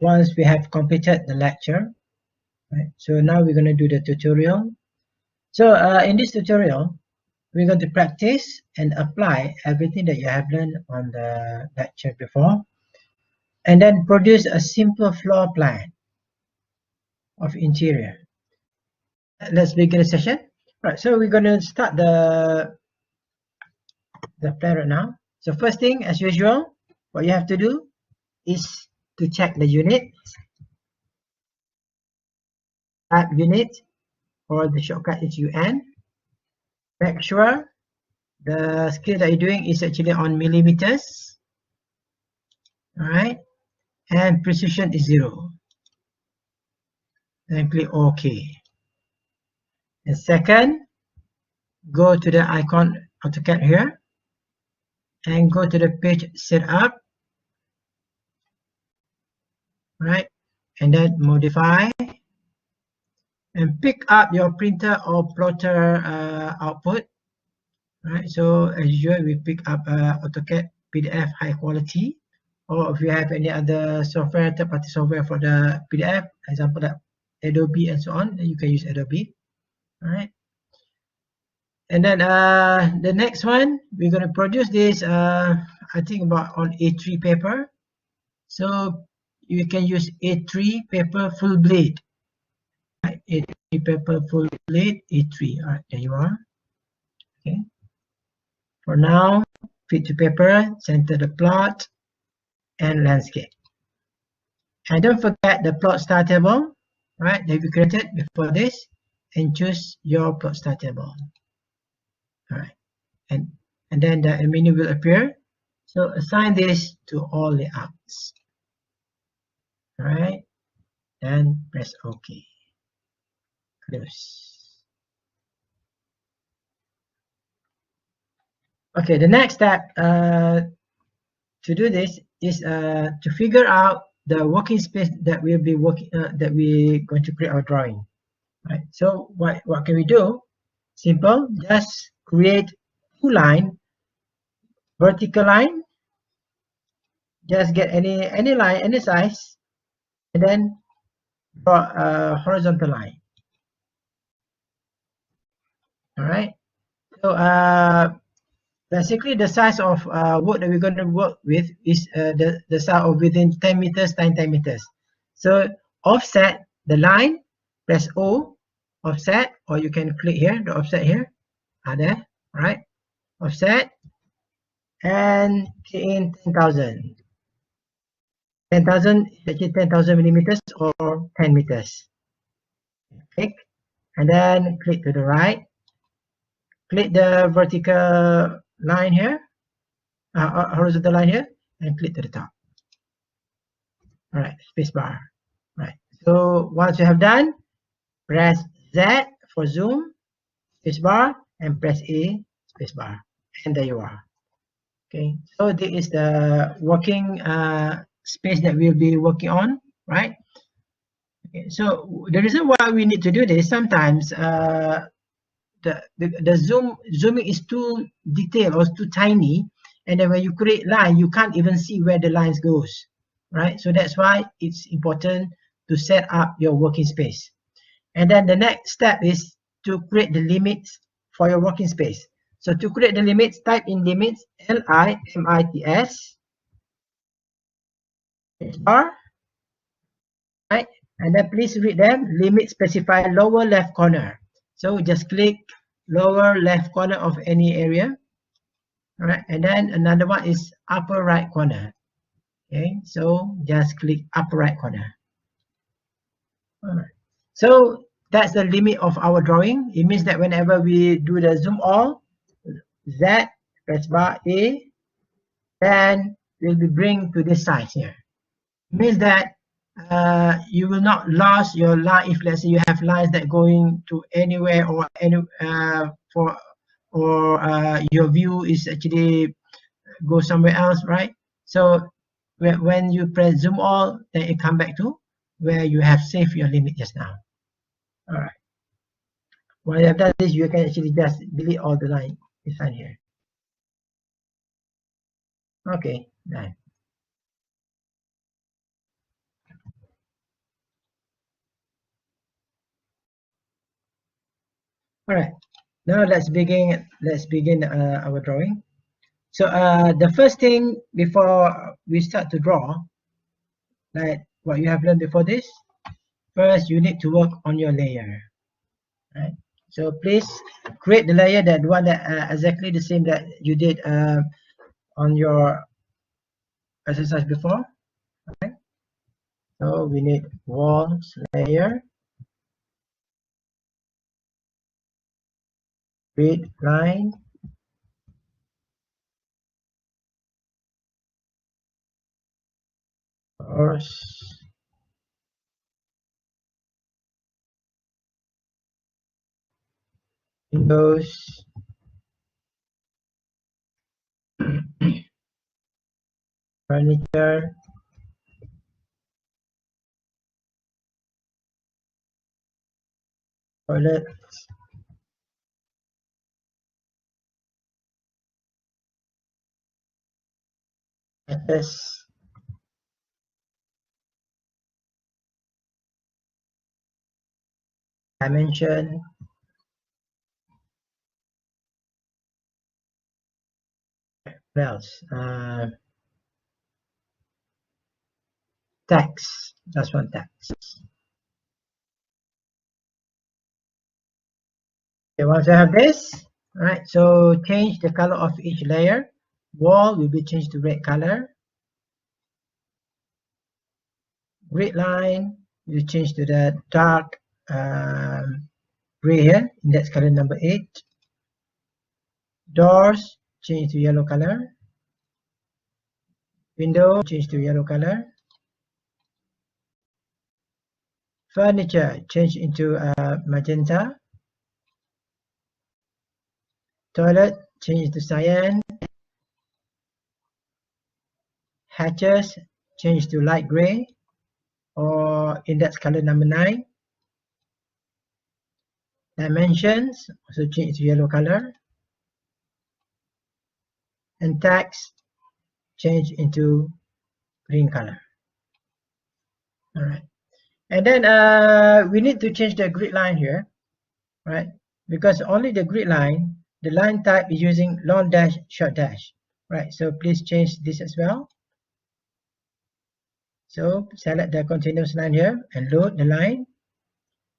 once we have completed the lecture. Right? So now we're going to do the tutorial. So in this tutorial, we're going to practice and apply everything that you have learned on the lecture before, and then produce a simple floor plan of interior. Let's begin the session. Right, so we're going to start the plan right now. So first thing, as usual, what you have to do is to check the unit, type unit, or the shortcut is UN. Make sure the scale that you're doing is actually on millimeters. All right, and precision is 0. Then click OK. And second, go to the icon AutoCAD here and go to the page setup. Right, and then modify and pick up your printer or plotter output. Right, so as usual, we pick up AutoCAD PDF high quality, or if you have any other software, third-party software for the PDF, example like Adobe and so on, then you can use Adobe. All right, and then the next one, we're going to produce this I think about on A3 paper. So you can use A3 paper full blade. Right, A3 paper full blade, A3. All right, there you are. Okay. For now, fit to paper, center the plot, and landscape. And don't forget the plot star table, right, that we created before this, and choose your plot star table. All right, and then the menu will appear. So assign this to all layouts. All right, then press OK. Close. Okay, the next step to do this is to figure out the working space that we'll be working that we're going to create our drawing. Right. So what can we do? Simple. Just create two line, vertical line. Just get any line, any size, and then draw a horizontal line. All right. So basically the size of wood that we're going to work with is the size of within 10 meters times 10 meters. So offset the line, press O, offset, or you can click here, the offset here, there, right? Offset, and key in 10,000. 10,000 is actually 10,000 millimeters or 10 meters. Click, and then click to the right. Click the vertical line here, horizontal line here, and click to the top. All right, spacebar. Right. So once you have done, press Z for zoom, spacebar, and press A, spacebar, and there you are. Okay. So this is the working space that we'll be working on, right? Okay. So the reason why we need to do this, sometimes the zooming is too detailed or too tiny, and then when you create line, you can't even see where the lines goes, right? So that's why it's important to set up your working space. And then the next step is to create the limits for your working space. So to create the limits, type in limits, LIMITS, bar, right? And then please read them. Limit specify lower left corner. So just click lower left corner of any area. All right, and then another one is upper right corner. Okay, so just click upper right corner. All right, so that's the limit of our drawing. It means that whenever we do the zoom all, Z, press bar A, then will be bring to this size here. It means that you will not lose your line if let's say you have lines that going to anywhere or any your view is actually go somewhere else, right? So when you press zoom all, then it come back to where you have saved your limit just now. All right. When you have done this, you can actually just delete all the line inside here. Okay, done. All right, now let's begin our drawing. So the first thing before we start to draw, like what you have learned before this, first you need to work on your layer, right? So please create the layer, that one that exactly the same that you did on your exercise before, right? So we need walls layer, grid line, doors, windows, furniture, toilet, mattress, dimension, what else? Text, that's one text. Okay, once I have this, all right, so change the color of each layer. Wall will be changed to red color. Grid line will change to the dark gray here, index color number 8. Doors change to yellow color. Window change to yellow color. Furniture change into magenta. Toilet change to cyan. Hatches change to light gray or index color number 9. Dimensions also change to yellow color. And text change into green color. All right, and then we need to change the grid line here, right? Because only the grid line, the line type is using long dash, short dash, right? So please change this as well. So select the continuous line here and load the line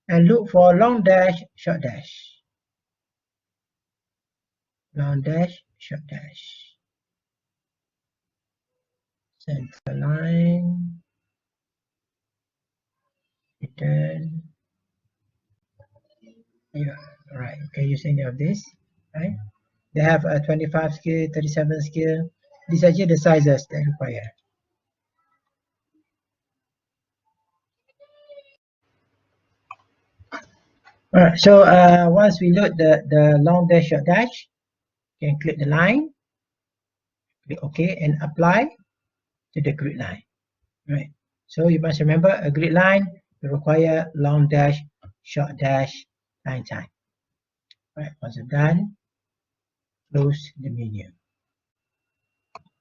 and look for long dash, short dash. Long dash, short dash. Center line. Return. Yeah, all right. Can use any of this, right? They have a 25 scale, 37 scale. These are the sizes they require. All right, so once we load the long dash, short dash, you can click the line, click OK, and apply to the grid line. Right. So you must remember a grid line will require long dash, short dash, line time. Right. Once you're done, close the menu.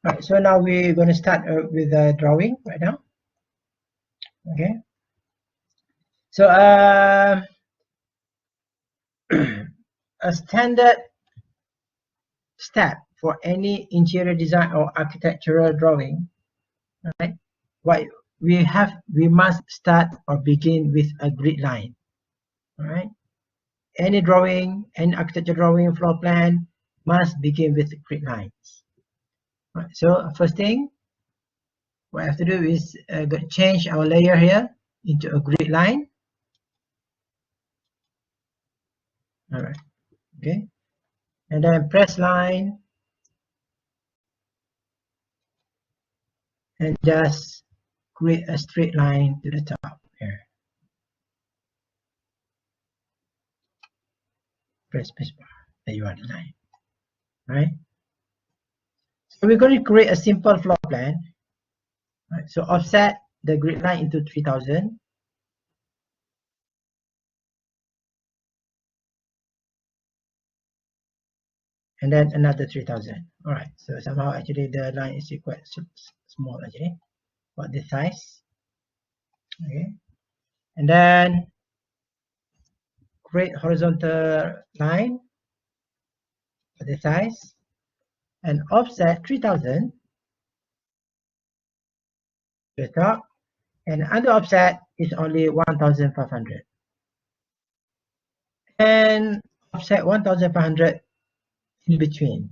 All right. So now we're going to start with the drawing right now. Okay. So a standard step for any interior design or architectural drawing, right? What we must start or begin with a grid line. All right. Any drawing, any architecture drawing, floor plan must begin with grid lines. Right. So first thing what I have to do is change our layer here into a grid line. All right. Okay. And then press line and just create a straight line to the top here. Press spacebar. There you are, the line. Right. So we're going to create a simple floor plan. Right. So offset the grid line into 3000. And then another 3000. All right. So somehow actually the line is quite small actually. What this size? Okay. And then create horizontal line for the size and offset 3000 to the top, and under offset is only 1500, and offset 1500 in between.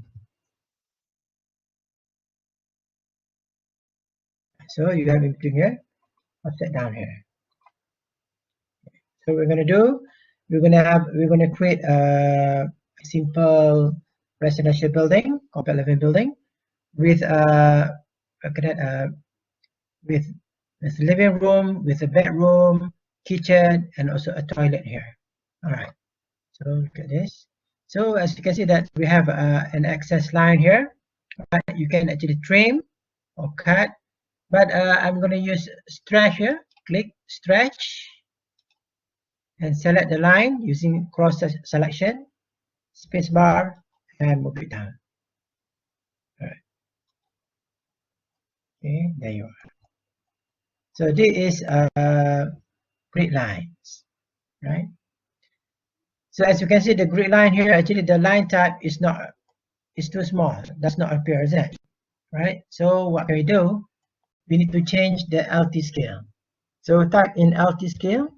So you have in between here, offset down here. So we're gonna do, we're gonna create a simple residential building, compact living building, with with living room, with a bedroom, kitchen, and also a toilet here. All right. So look at this. So as you can see that we have an access line here. Right? You can actually trim or cut, but I'm going to use stretch here. Click stretch and select the line using cross selection, space bar, and move it down. All right. Okay, there you are. So this is grid lines, right? So as you can see, the grid line here, actually the line type is too small. Does not appear as that, right? So what can we do? We need to change the LT scale. So type in LT scale,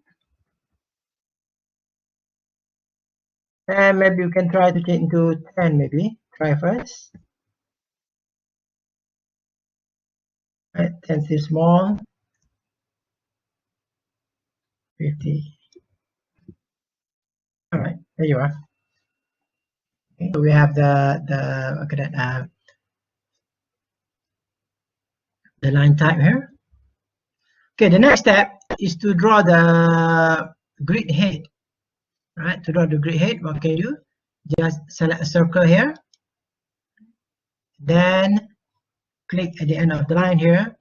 and maybe you can try to change into 10. Maybe try first. Right, 10 is small. 50. All right, there you are. Okay, so we have the line type here. Okay, the next step is to draw the grid head. Right, to draw the grid head, what can you do? Just select a circle here, then click at the end of the line here.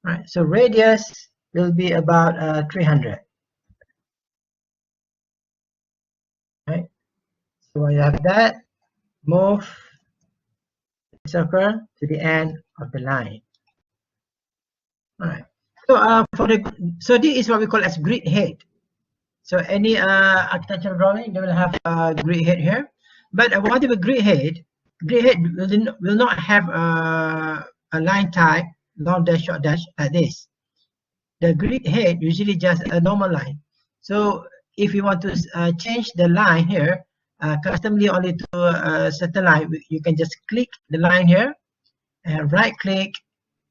Right, so radius will be about 300. Right, so when you have that, move the circle to the end of the line. All right, so this is what we call as grid head. So any architectural drawing, they will have a grid head here, but whatever grid head will not have a line type, long dash, short dash, like this. The grid head usually just a normal line. So if you want to change the line here, customly only to a certain line, you can just click the line here and right click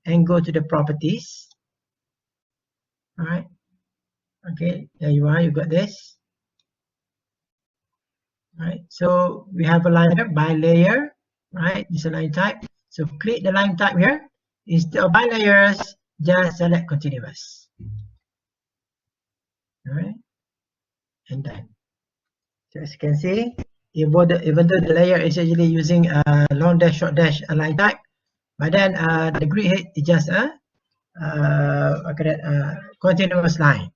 and go to the properties. All right. Okay, there you are. You got this. Right, so we have a line here by layer, right? This is a line type. So click the line type here. Instead of by layers, just select continuous. All right, and done. So as you can see, even though the layer is actually using a long dash, short dash, a line type, but then the grid head is just a continuous line.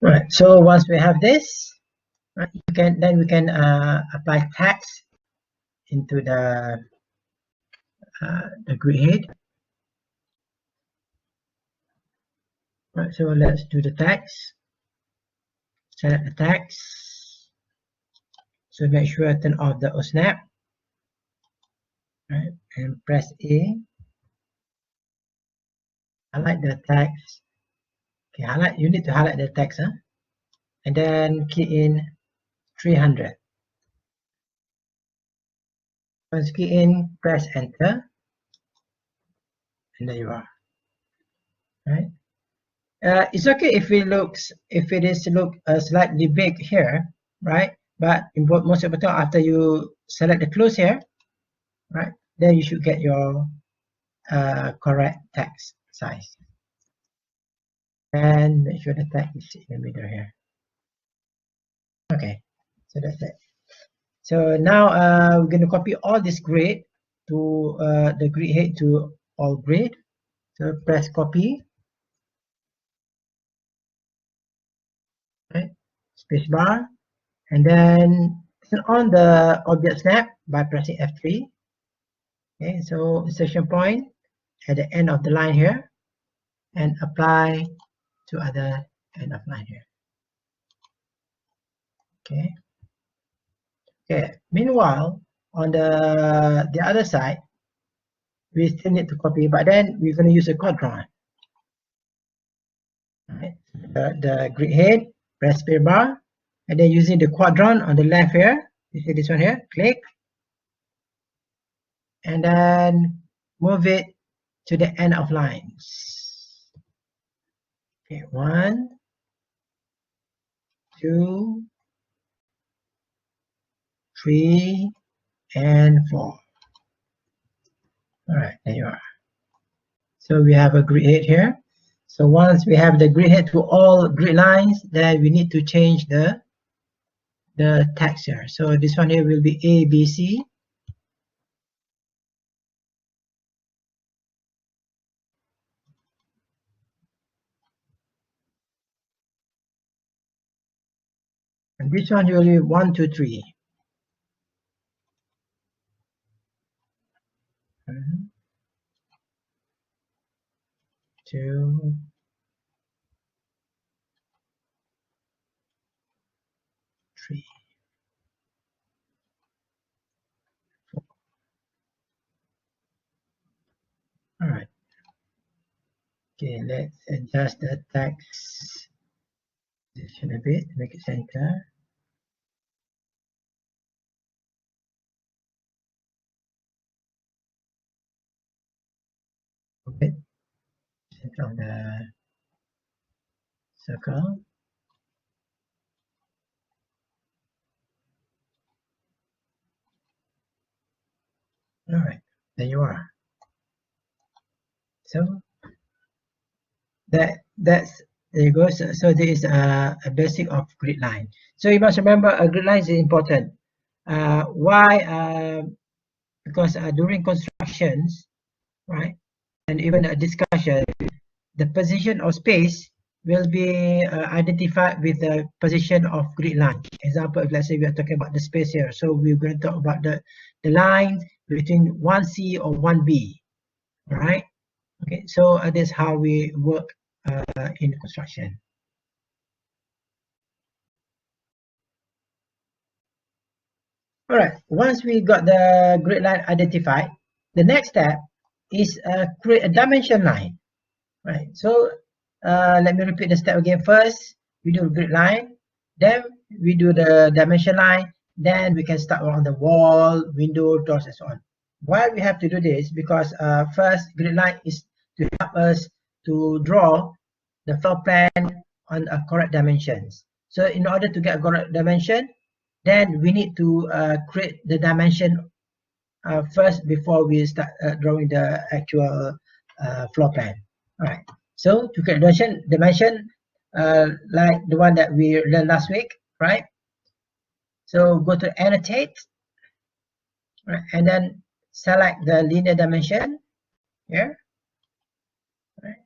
Right. So once we have this, right, we can apply text into the grid head. Right, so let's do the text. Select the text. So make sure I turn off the OSNAP. Right, and press A. Highlight the text. Okay, you need to highlight the text, huh? And then key in 300. Once key in, press enter. And there you are. Right. It's okay if it is look slightly big here, right? But most important, after you select the close here, right, then you should get your correct text size. And make sure the text is in the middle here. Okay, so that's it. So now we're going to copy all this grid to the grid head to all grid. So press copy. Right, spacebar, and then turn on the object snap by pressing F3. Okay, so insertion point at the end of the line here, and apply to other end of line here. Okay. Okay. Meanwhile, on the other side, we still need to copy, but then we're going to use a quadrant. Right. The grid head, press space bar, and then using the quadrant on the left here, you see this one here, click, and then move it to the end of lines. Okay, 1, 2, 3, and 4. All right, there you are. So we have a grid head here. So once we have the grid head to all grid lines, then we need to change the text here. So this one here will be A, B, C. And this one will be 1, 2, 3. 1, 2, 3, 4. All right. Okay, let's adjust the text position a bit, make it center. A bit center of the circle. All right, there you are. So that's there you go. So there is a basic of grid line. So you must remember a grid line is important. Why? Because during constructions, right, and even a discussion, the position of space will be identified with the position of grid line. Example, if let's say we are talking about the space here, so we're going to talk about the line between 1C or 1B, all right? Okay, so that's how we work in construction. All right, once we got the grid line identified, the next step is create a dimension line, right? So let me repeat the step again. First, we do grid line, then we do the dimension line, then we can start on the wall, window, doors, and so on. Why we have to do this? Because first, grid line is to help us to draw the floor plan on a correct dimensions. So in order to get a correct dimension, then we need to create the dimension first before we start drawing the actual floor plan. All right. So to create dimension like the one that we learned last week, right? So go to annotate, right, and then select the linear dimension here, right,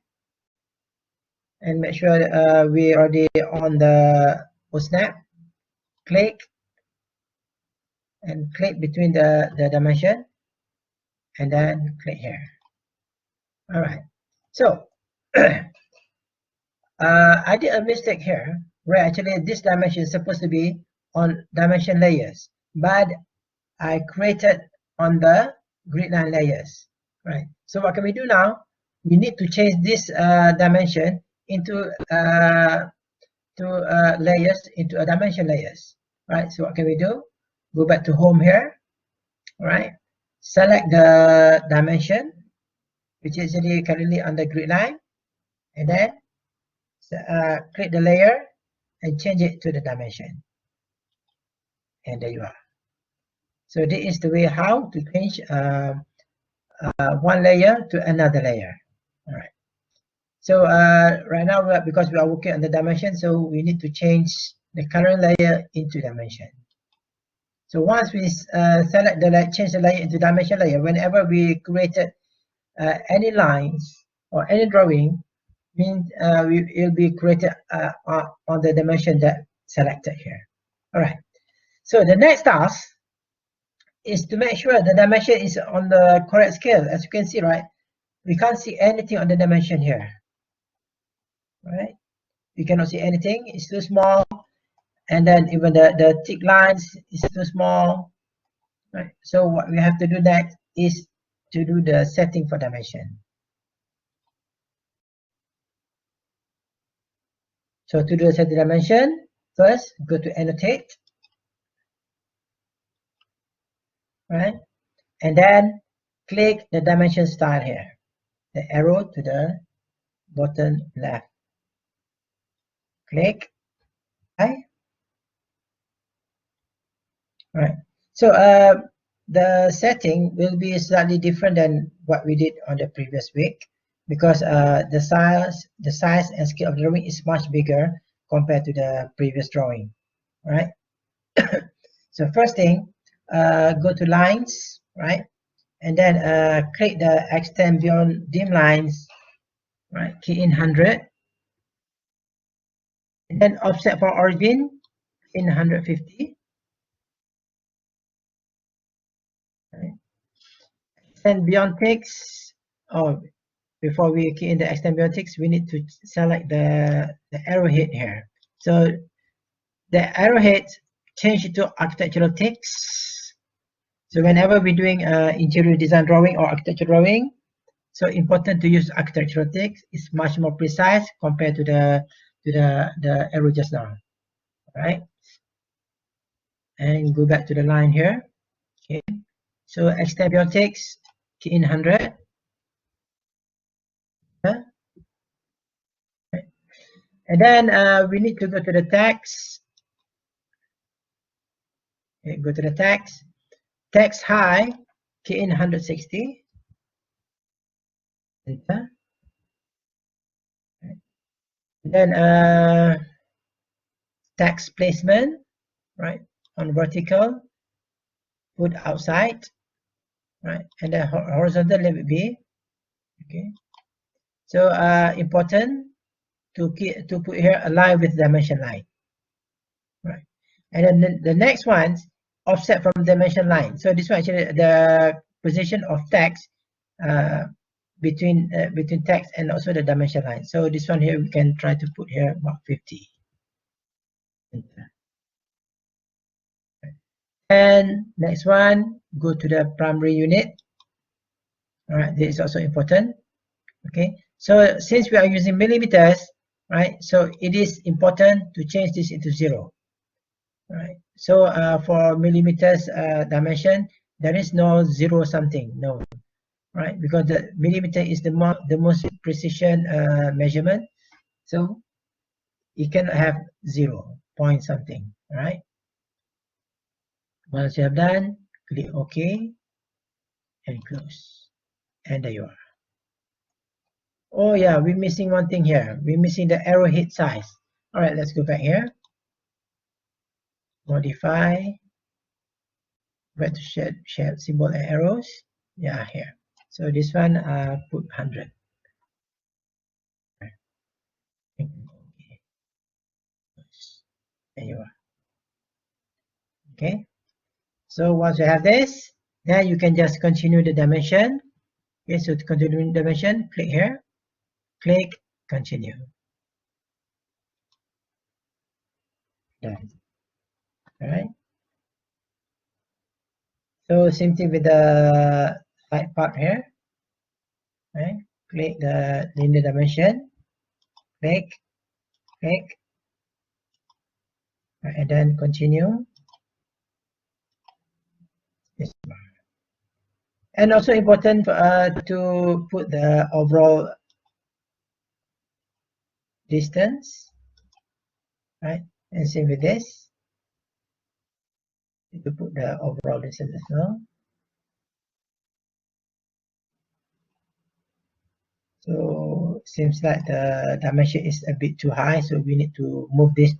and make sure we already on the snap. Click and click between the dimension, and then click here. All right. So I did a mistake here, where actually this dimension is supposed to be on dimension layers, but I created on the grid line layers, right? So what can we do now? We need to change this dimension into layers, into a dimension layers, right? So what can we do? Go back to home here, right? Select the dimension, which is currently on the grid line, and then click the layer and change it to the dimension, and there you are. So this is the way how to change one layer to another layer. All right. So right now, because we are working on the dimension, so we need to change the current layer into dimension. So once we select change the layer into dimension layer, whenever we created any lines or any drawing, means it will be created on the dimension that selected here. All right. So the next task is to make sure the dimension is on the correct scale. As you can see, right, we can't see anything on the dimension here, right? We cannot see anything, it's too small, and then even the thick lines is too small, right? So what we have to do next is to do the setting for dimension. So to do the setting dimension, first go to annotate, right? And then click the dimension style here, the arrow to the bottom left. Click, right? Right. So the setting will be slightly different than what we did on the previous week, because the size and scale of the drawing is much bigger compared to the previous drawing, right? So first thing, go to lines, right? And then click the extend beyond dim lines, right? Key in 100. And then offset from origin in 150. Right? Extend beyond text. Oh, before we key in the extend beyond text, we need to select the arrowhead here. So the arrowhead, change it to architectural text. So whenever we're doing interior design drawing or architecture drawing, so important to use architectural text. It's much more precise compared to the arrow just now. All right, and go back to the line here. Okay, so extend beyond text, key in 100. Yeah. Right. And then we need to go to the text. Okay, go to the text. Text high, key in 160. Enter. Right. Then text placement, right, on vertical, put outside, right, and then horizontal let it be. Okay, so important to put here align with dimension line, right? And then the next one's offset from dimension line. So this one actually the position of text between text and also the dimension line. So this one here we can try to put here about 50. And next one, go to the primary unit. All right, this is also important. Okay, so since we are using millimeters, right, so it is important to change this into 0. Right, so for millimeters dimension, there is no 0 something, no, right, because the millimeter is the most precision measurement, so you cannot have 0 point something, right? Once you have done, click OK and close, and there you are. Oh yeah, we're missing one thing here. We're missing the arrowhead size. All right, let's go back here. Modify. Where to share symbol and arrows. Yeah, here. So this one, put 100. Okay. There you are. Okay. So once you have this, then you can just continue the dimension. Okay, so to continue the dimension, click here. Click continue. Done. All right. So same thing with the side part here. Right. Click the linear dimension. Click. And then continue. Yes. And also important to put the overall distance, right? And same with this, to put the overall distance as well. So seems like the dimension is a bit too high, so we need to move this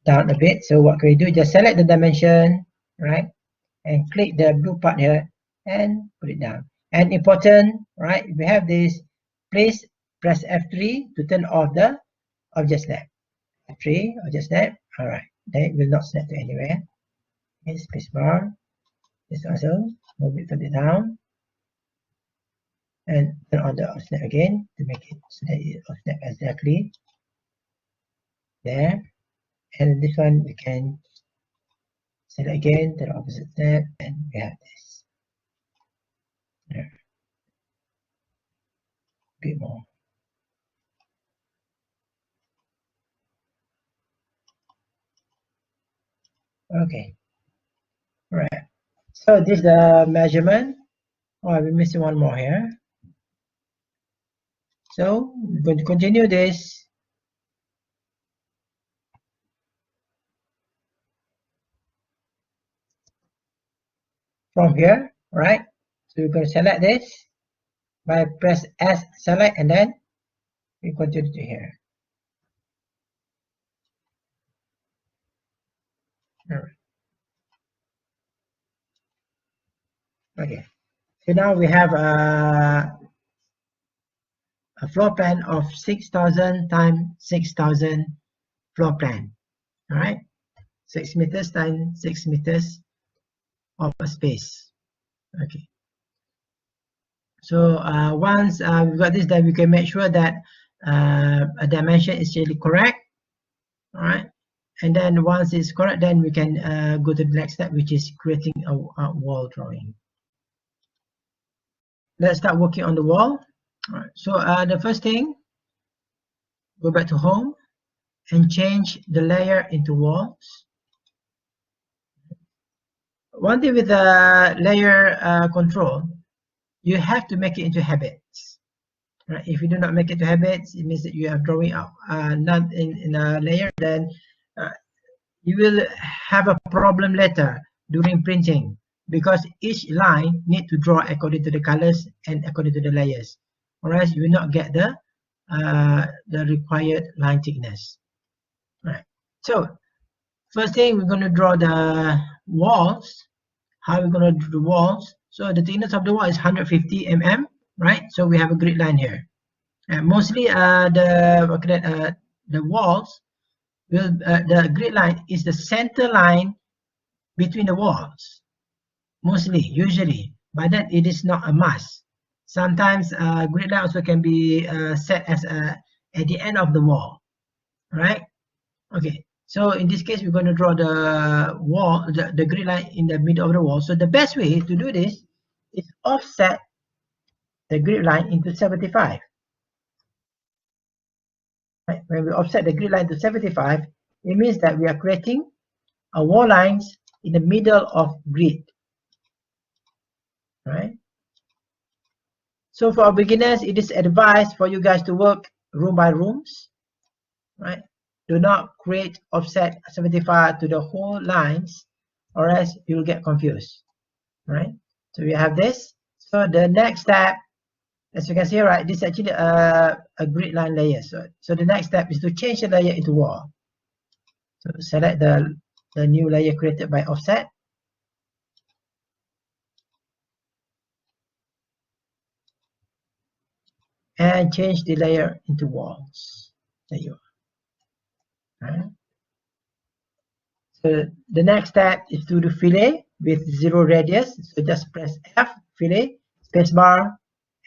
down a bit. So what can we do? Just select the dimension, right? And click the blue part here and put it down. And important, right? If we have this, please press F3 to turn off the object snap. F3, object snap. All right, then it will not snap to anywhere. Okay, space bar. this also, move it further down, and turn on the offset again to make it so that it offset exactly there. And this one we can set again to the opposite step, and we have this. There. A bit more. Okay. All right. So this is the measurement. Oh, we're missing one more here. So we're going to continue this. From here, right? So we're going to select this by press S select, and then we continue to here. All right. Okay. So now we have a floor plan of 6,000 times 6,000 floor plan. All right. 6 meters times 6 meters of a space. Okay. So once we've got this, then we can make sure that a dimension is really correct. All right. And then once it's correct, then we can go to the next step, which is creating a wall drawing. Let's start working on the wall. All right. So the first thing, go back to home and change the layer into walls. One thing with the layer control, you have to make it into habits. Right? If you do not make it to habits, it means that you are drawing out not in a layer, then you will have a problem later during printing, because each line need to draw according to the colors and according to the layers, or else you will not get the required line thickness. Right. So first thing, we're going to draw the walls. How are we going to do the walls? So the thickness of the wall is 150 mm, right? So we have a grid line here. And mostly the walls will the grid line is the center line between the walls. Mostly, usually, but then it is not a must. Sometimes grid line also can be set as at the end of the wall, right? Okay. So in this case, we're going to draw the wall, the grid line in the middle of the wall. So the best way to do this is offset the grid line into 75. Right? When we offset the grid line to 75, it means that we are creating a wall lines in the middle of grid. Right? So for our beginners, it is advised for you guys to work room by rooms. Right? Do not create offset 75 to the whole lines, or else you will get confused. Right? So we have this. So the next step, as you can see, right, this is actually a grid line layer. So the next step is to change the layer into wall. So select the new layer created by offset. And change the layer into walls. There you are. Right. So the next step is to do fillet with 0 radius. So just press F, fillet, spacebar,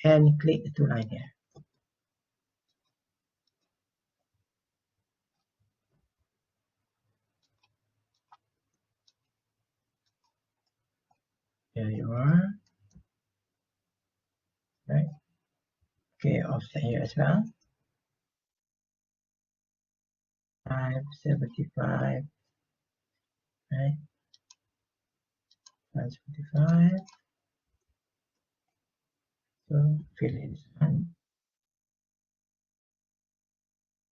and click the 2 line here. There you are. Right. Okay, offset here as well. 575. Right. 575. So fillet this one.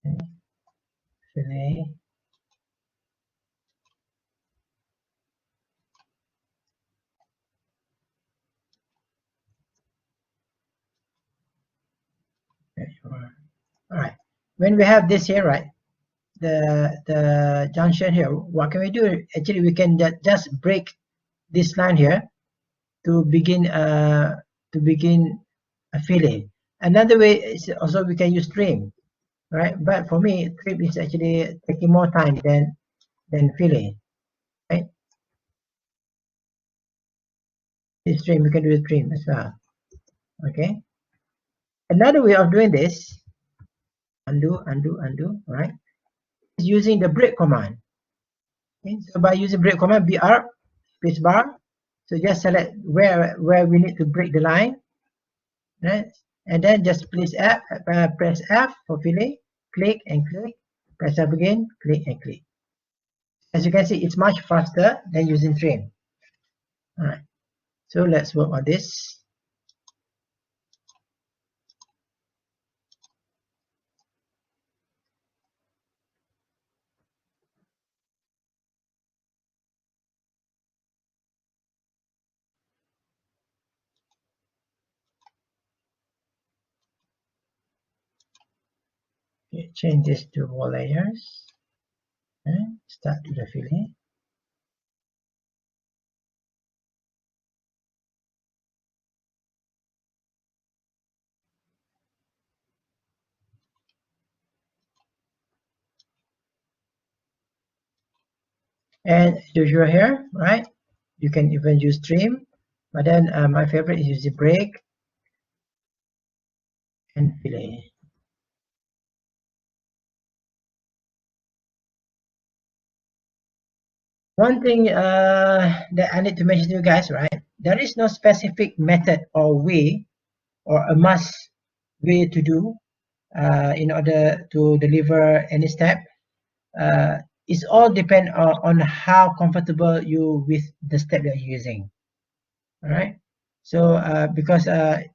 Okay. Fillet. There you are. All right. When we have this here, right, the junction here, what can we do? Actually, we can just break this line here to begin a fillet. Another way is also we can use trim, right? But for me, trim is actually taking more time than fillet, right? This trim, we can do the trim as well. Okay. Another way of doing this, undo, right? Is using the break command. Okay. So by using break command, BR, space bar. So just select where we need to break the line, right? And then just press F for fillet, click and click, press F again, click and click. As you can see, it's much faster than using trim. All right. So let's work on this. Okay, change this to wall layers. And start to the fillet. And usual here, right? You can even use trim, but then my favorite is using break and fillet. One thing that I need to mention to you guys, right? There is no specific method or way or a must way to do in order to deliver any step. It's all depend on how comfortable you with the step that you're using. All right. So because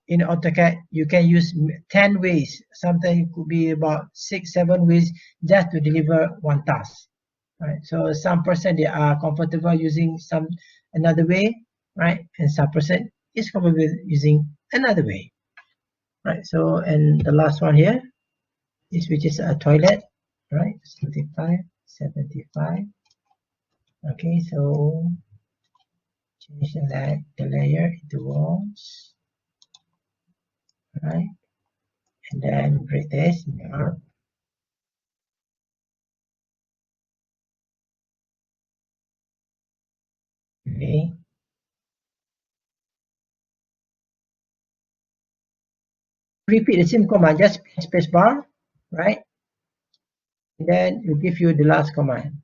in AutoCAD you can use 10 ways, sometimes it could be about 6-7 ways just to deliver one task. Right. So some person they are comfortable using another way, right? And some person is comfortable using another way. Right. So and the last one here is which is a toilet, right? 75. Okay, so change the layer into walls, right? And then break this down. Okay. Repeat the same command, just space bar, right? And then it will give you the last command.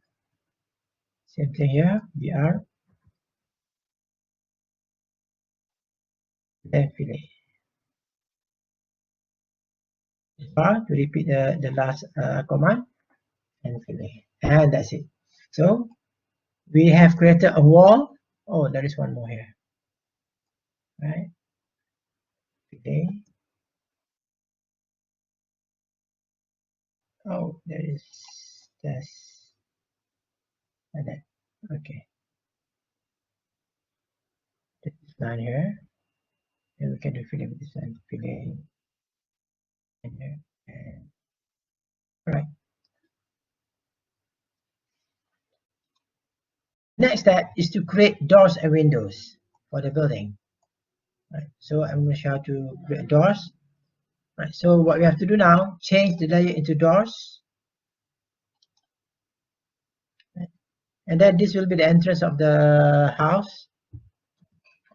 Same thing here, BR, then fillet. Bar to repeat the last command and fillet. And that's it. So we have created a wall. Oh, there is one more here. Right? Fillet. Oh, there is this and then okay. This line here. And we can do fillet with this one. Fillet and here. And right. Next step is to create doors and windows for the building. Right. So I'm going to show how to create doors. Right. So what we have to do now, change the layer into doors. Right. And then this will be the entrance of the house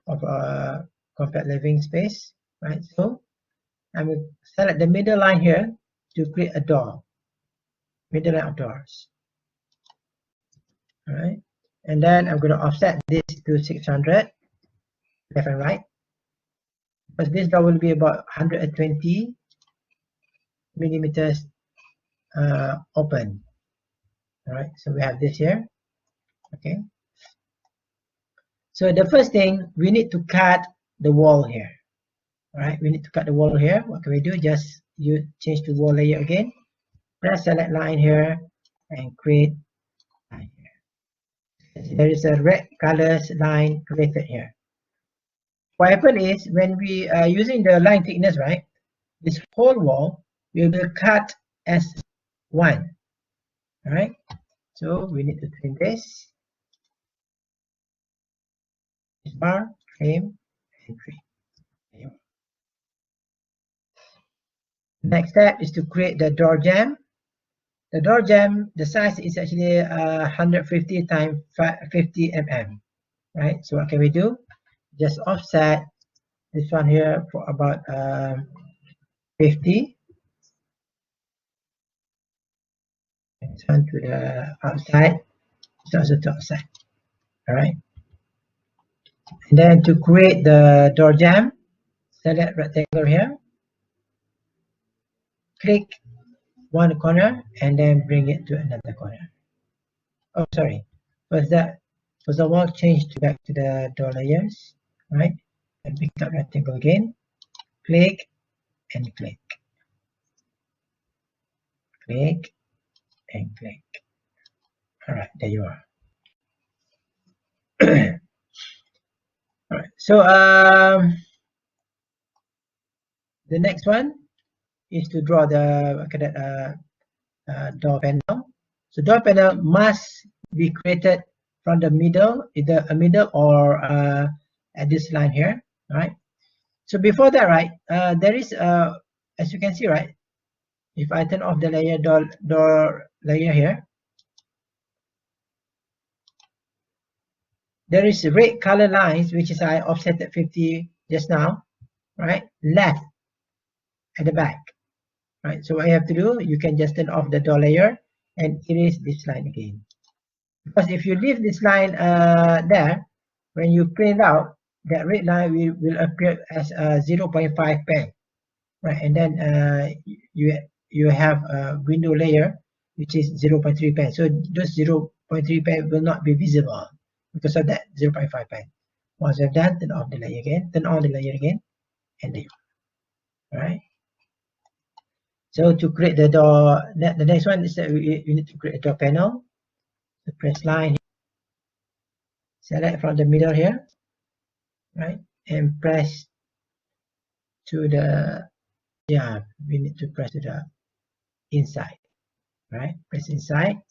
of a compact living space. Right. So I'm going to select the middle line here to create a door. Middle line of doors. All right. And then I'm going to offset this to 600 left and right. Because this door will be about 120 millimeters open. All right, so we have this here. Okay, so the first thing we need to cut the wall here. All right, we need to cut the wall here. What can we do? Just you change the wall layer again, press select line here and create line here. There is a red color line created here. What happens is when we are using the line thickness, right, this whole wall will be cut as one. All right, so we need to trim this. Bar, trim, and trim. Next step is to create the door jamb. The door jamb, the size is actually 150 times 50 mm. Right, so what can we do? just offset this one here for about 50. This one to the outside, it's also to outside. All right. And then to create the door jamb, select rectangle here, click one corner, and then bring it to another corner. Oh, sorry. First of all, change back to the door layers, right? And pick up rectangle again, click and click, click and click. All right, there you are. All right, so the next one is to draw the door panel. So door panel must be created from the middle, either a middle or at this line here. All right. So before that, right, there is as you can see, right, if I turn off the layer door layer here, there is red color lines, which is I offset at 50 just now, right, left at the back, right. So what you have to do, you can just turn off the door layer and erase this line again. Because if you leave this line there, when you print out, that red line will appear as a 0.5 pen, right? And then you have a window layer which is 0.3 pen. So those 0.3 pen will not be visible because of that 0.5 pen. Once you've done, turn off the layer again, turn on the layer again, and there you go. All right. So to create the door, the next one is that we need to create a door panel. So press line, select from the middle here, right, and press to the, yeah, we need to press to the inside, right, press inside,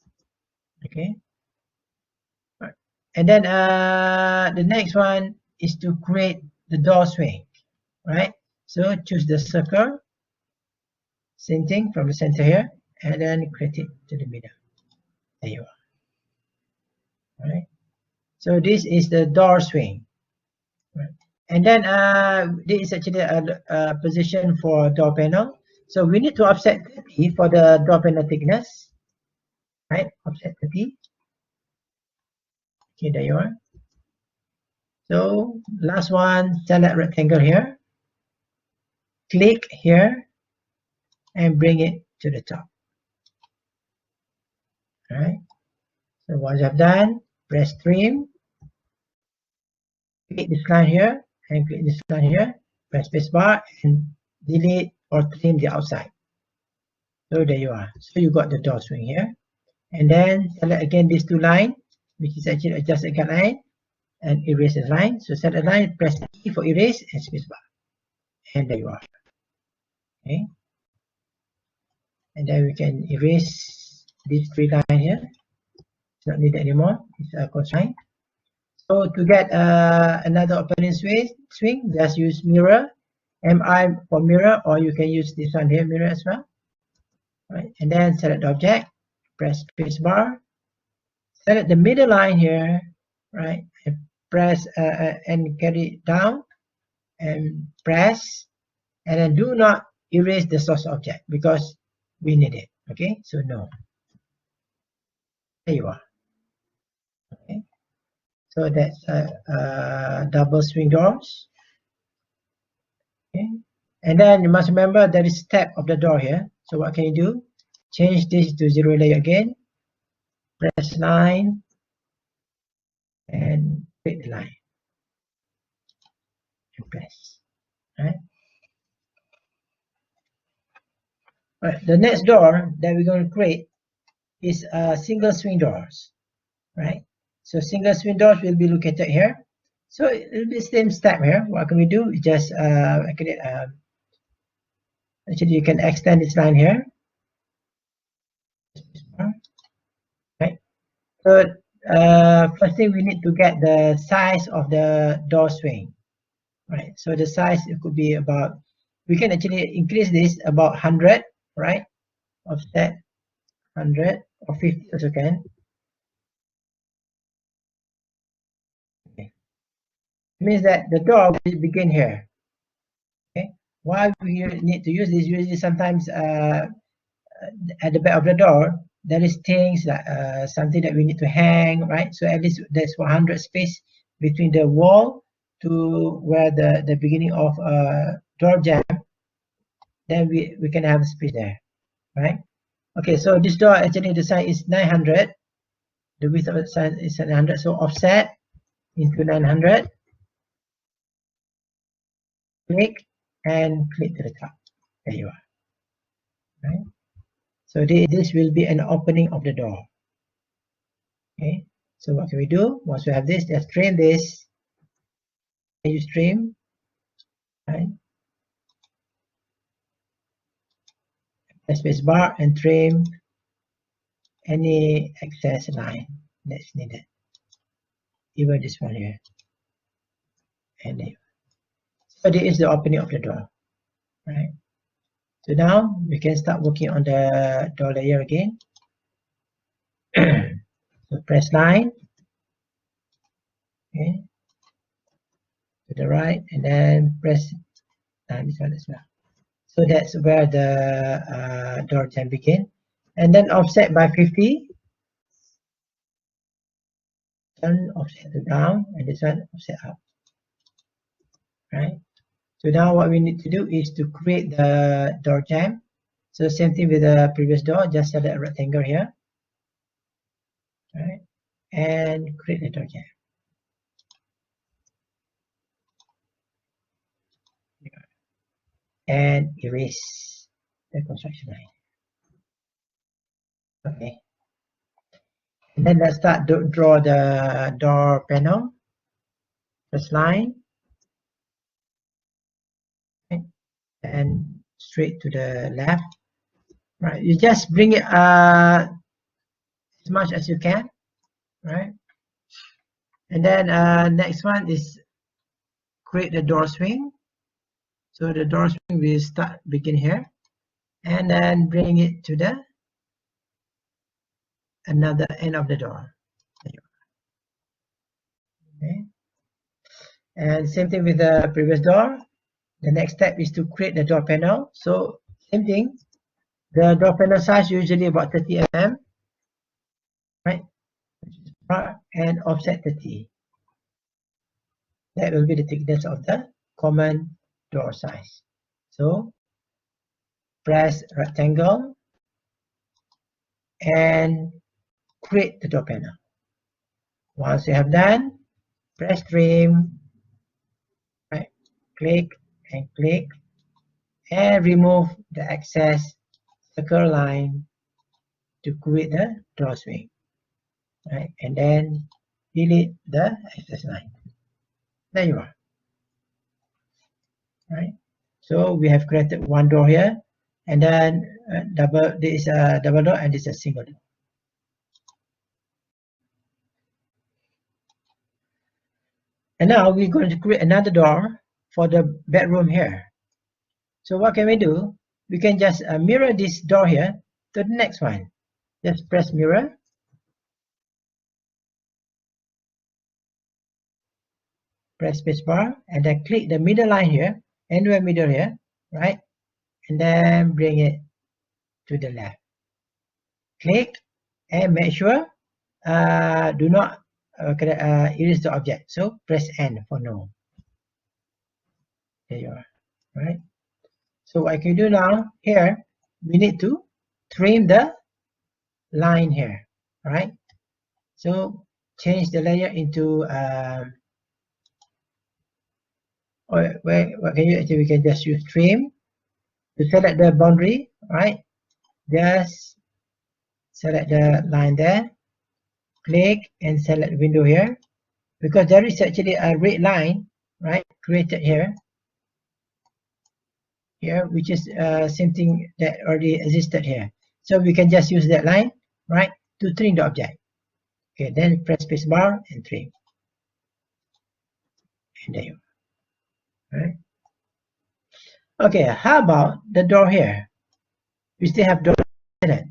okay. Right. And then the next one is to create the door swing, right. So choose the circle, same thing from the center here, and then create it to the middle. There you are. All right. So this is the door swing, right. And then this is actually a position for door panel. So we need to offset 30 for the door panel thickness, right? Offset 30. Okay, there you are. So last one, select rectangle here, click here, and bring it to the top. All right. So once I've done, press trim, click this line here, and click this line here, press space bar, and delete or trim the outside. So there you are. So you got the door swing here. And then select again these two lines, which is actually adjust a guideline and erase the line. So select a line, press E for erase and space bar. And there you are. Okay. And then we can erase these three lines here. It's not needed anymore. It's a constraint. So to get another opening swing, just use mirror, MI for mirror, or you can use this one here, mirror as well. Right. And then select the object, press space bar, select the middle line here, right, and press and carry it down and press, and then do not erase the source object because we need it. Okay, so no. There you are. Okay, so that's double swing doors. Okay, and then you must remember there is step of the door here. So what can you do? Change this to zero layer again, press line, and click the line and press. Right. Right. The next door that we're going to create is single swing doors, right? So single swing doors will be located here. So it will be the same step here. What can we do? We just actually you can extend this line here, right? So first thing we need to get the size of the door swing, right? So the size, it could be about, we can actually increase this about 100, right? Offset 100 or 50 also can. Okay. It means that the door will begin here. Okay. Why we need to use this? Usually, sometimes at the back of the door, there is things like something that we need to hang, right? So at least there's 100 space between the wall to where the beginning of door jamb. Then we can have space there, right? Okay, so this door actually the size is 900. The width of the size is 900. So offset into 900. Click and click to the top. There you are. Right. So this will be an opening of the door. Okay. So what can we do? Once we have this, just trim this. Can you trim? Right. Press space bar and trim any excess line that's needed. Even this one here. And there. So this is the opening of the door. Right. So now we can start working on the door layer again. So press line. Okay. To the right, and then press this one as well. So that's where the door can begin, and then offset by 50. One offset to down, and this one offset up. Right. So now what we need to do is to create the door jamb. So same thing with the previous door. Just select a rectangle here. Right, and create the door jamb. And erase the construction line. Okay. And then let's start to draw the door panel. First line. Okay. And straight to the left. Right. You just bring it as much as you can. Right. And then next one is create the door swing. So the door swing will begin here, and then bring it to the another end of the door. Okay. And same thing with the previous door. The next step is to create the door panel. So same thing. The door panel size usually about 30 mm, right? And offset 30. That will be the thickness of the common door size. So press rectangle and create the door panel. Once you have done, press trim, right? Click and click, and remove the excess circle line to create the door swing, right? And then delete the excess line. There you are. Right. So we have created one door here, and then this is a double door and this is a single door. And now we're going to create another door for the bedroom here. So what can we do? We can just mirror this door here to the next one. Just press mirror. Press spacebar and then click the middle line here, anywhere middle here, right? And then bring it to the left. Click and make sure do not erase the object. So press N for no. There you are, right? So what I can do now here, we need to trim the line here, right? So change the layer into what can you actually, we can just use trim to select the boundary, right? Just select the line there, click and select window here, because there is actually a red line, right, created here, which is same thing that already existed here. So we can just use that line, right, to trim the object. Okay, then press space bar and trim. And there you are. Right. Okay, how about the door here? We still have door in it.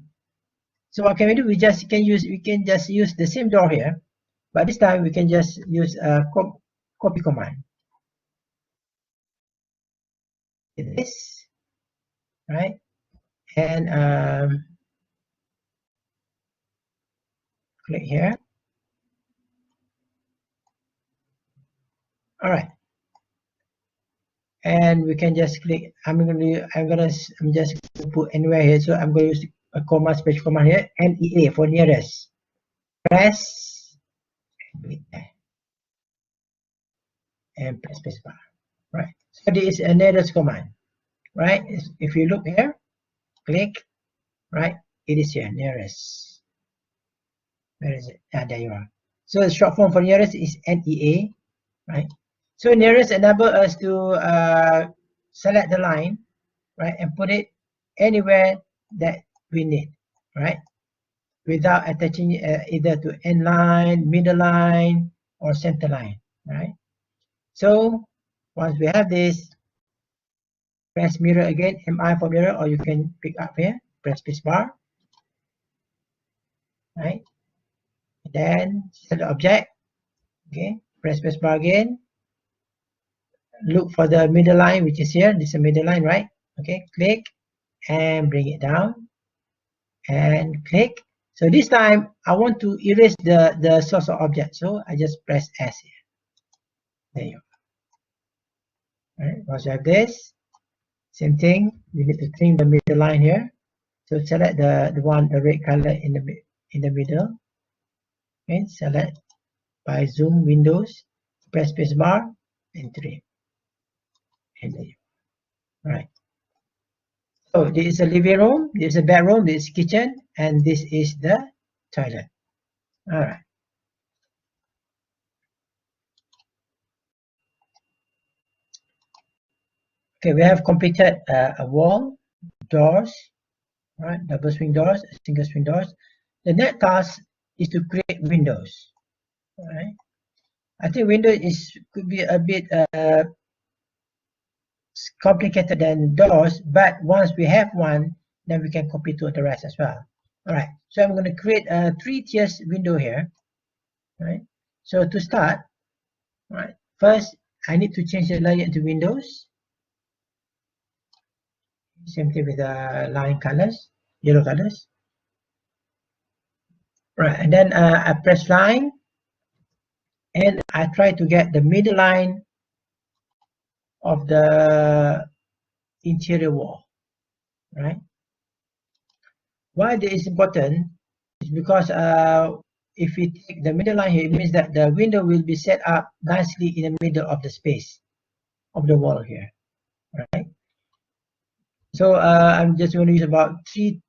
So what can we do? We can just use the same door here, but this time we can just use copy command. This, right? And click here. All right. And we can just click. I'm just gonna put anywhere here. So I'm going to use a comma, special command here. NEA for nearest. Press and press spacebar. Right. So this is a nearest command. Right. If you look here, click. Right. It is here, nearest. Where is it? Ah, there you are. So the short form for nearest is NEA. Right. So nearest enable us to select the line, right, and put it anywhere that we need, right, without attaching either to end line, middle line, or center line, right? So once we have this, press mirror again, MI for mirror, or you can pick up here, press space bar, right? And then select the object, okay, press space bar again, look for the middle line, which is here. This is a middle line, right? Okay, click and bring it down and click. So this time I want to erase the source of object. So I just press S here. There you go. Right. Once you have this, same thing. You need to trim the middle line here. So select the red color in the middle. Okay, select by zoom windows, press space bar and trim. And there you go. Right. So this is a living room, this is a bedroom, this is kitchen, and this is the toilet. All right. Okay, we have completed a wall, doors, right? Double swing doors, single swing doors. The next task is to create windows. Right? I think windows could be a bit complicated than doors, but once we have one, then we can copy to the rest as well. All right. So I'm going to create a 3 tiers window here. Right. So to start, right, first I need to change the layer into windows. Same thing with the line colors, yellow colors. Right, and then I press line, and I try to get the middle line of the interior wall. Right. Why this is important is because if we take the middle line here, it means that the window will be set up nicely in the middle of the space of the wall here. Right. So I'm just going to use about two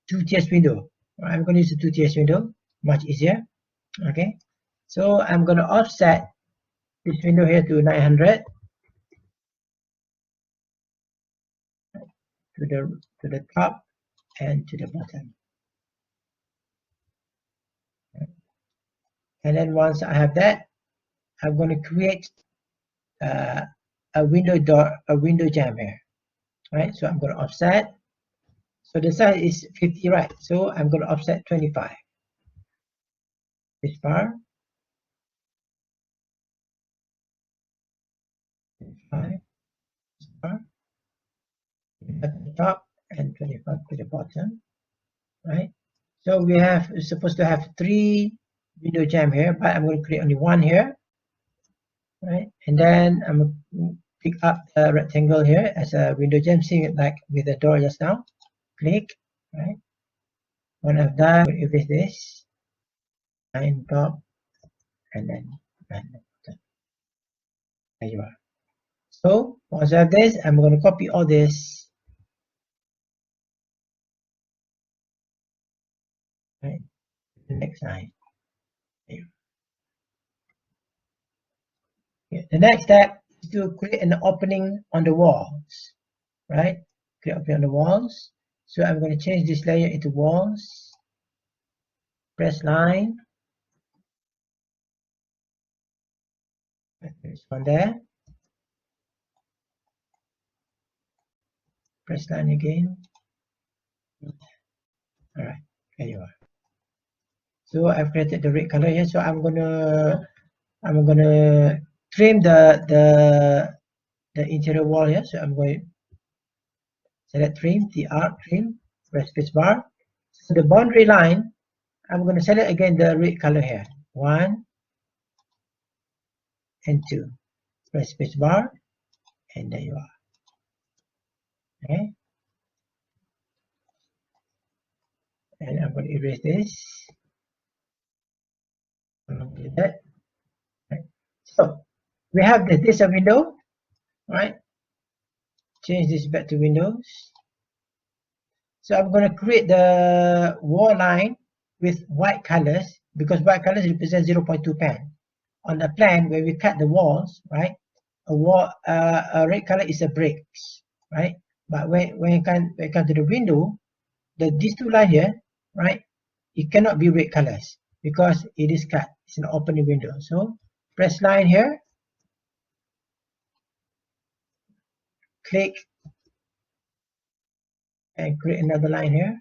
tiers window. I'm going to use a 2 tiers window, much easier. Okay. So I'm going to offset this window here to 900 to the top and to the bottom. And then once I have that, I'm going to create a window jamb here. Right. So I'm going to offset. So the size is 50, right? So I'm going to offset 25. This bar. 25. This bar. At the top and 25 to the bottom. Right. So we have supposed to have 3 window jamb here, but I'm going to create only 1 here. Right. And then I'm going to pick up the rectangle here as a window jamb, seeing it like with the door just now. Click. Right. When I've done, erase this. Line top and then line bottom. There you are. So once I have this, I'm going to copy all this. Right. The next line. There. Okay. The next step is to create an opening on the walls. Right. Create opening on the walls. So I'm going to change this layer into walls. Press line. There's one there. Press line again. All right, there you are. So I've created the red color here. So I'm gonna I'm gonna trim the interior wall here. So I'm going to select trim, trim, press space bar. So the boundary line, I'm going to select again the red color here. 1 and 2. Press space bar, and there you are. Okay. And I'm going to erase this. Do that. Right. So we have this is a window, right? Change this back to Windows. So I'm going to create the wall line with white colors because white colors represent 0.2 pan. On the plan where we cut the walls, right? A red color is a bricks, right? But when it come to the window, these two lines here, right? It cannot be red colors because it is cut. It's an opening window. So press line here, click, and create another line here.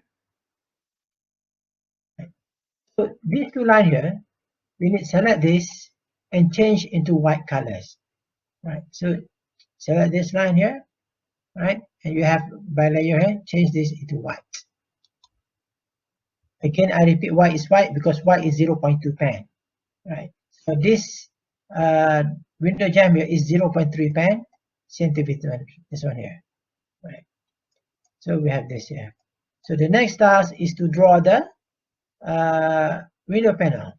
So these two lines here, we need to select this and change into white colors, right? So select this line here, right? And you have by layer here, change this into white. Again, I repeat, white is white because white is 0.2 pan, right? So this window jamb here is 0.3 pan, same thing with this one here, right? So we have this here. So the next task is to draw the window panel.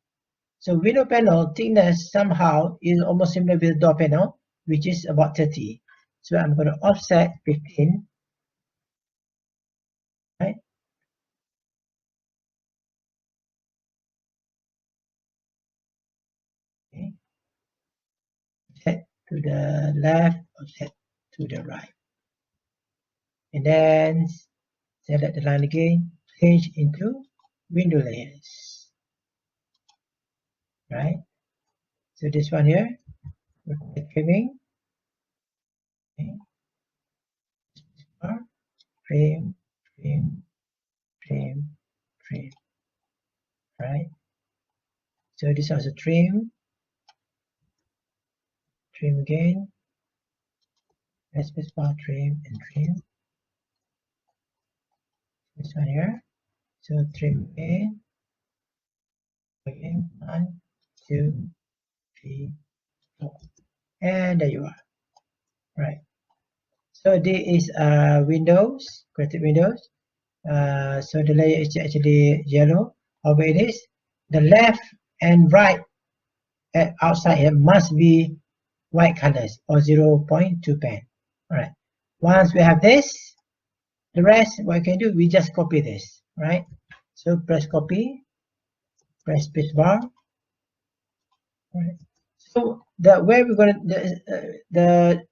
So window panel thickness somehow is almost similar with door panel, which is about 30. So I'm going to offset 15, right? Okay. Set to the left, offset to the right. And then select the line again, change into window layers, right? So this one here, trimming, okay. Trim, trim, trim, trim, right? So this was a trim again, space bar, trim, and trim. This one here, so trim again, 1, 2, 3, 4, and there you are, right? So this is Windows, created Windows. So the layer is actually yellow. However, it is the left and right outside here must be white colors or 0.2 pan. All right. Once we have this, the rest what we can do, we just copy this, right? So press copy, press space bar. Right. So the where we're gonna the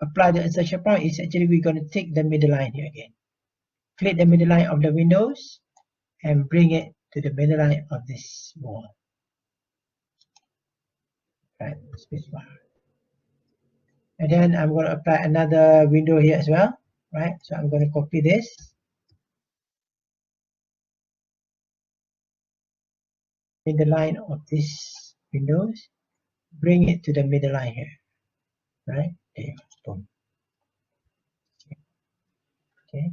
apply the insertion point is actually we're gonna take the middle line here again. Click the middle line of the windows and bring it to the middle line of this wall. Right, space bar. And then I'm going to apply another window here as well, right? So I'm going to copy this. In the line of this windows, bring it to the middle line here, right? There, boom. Okay.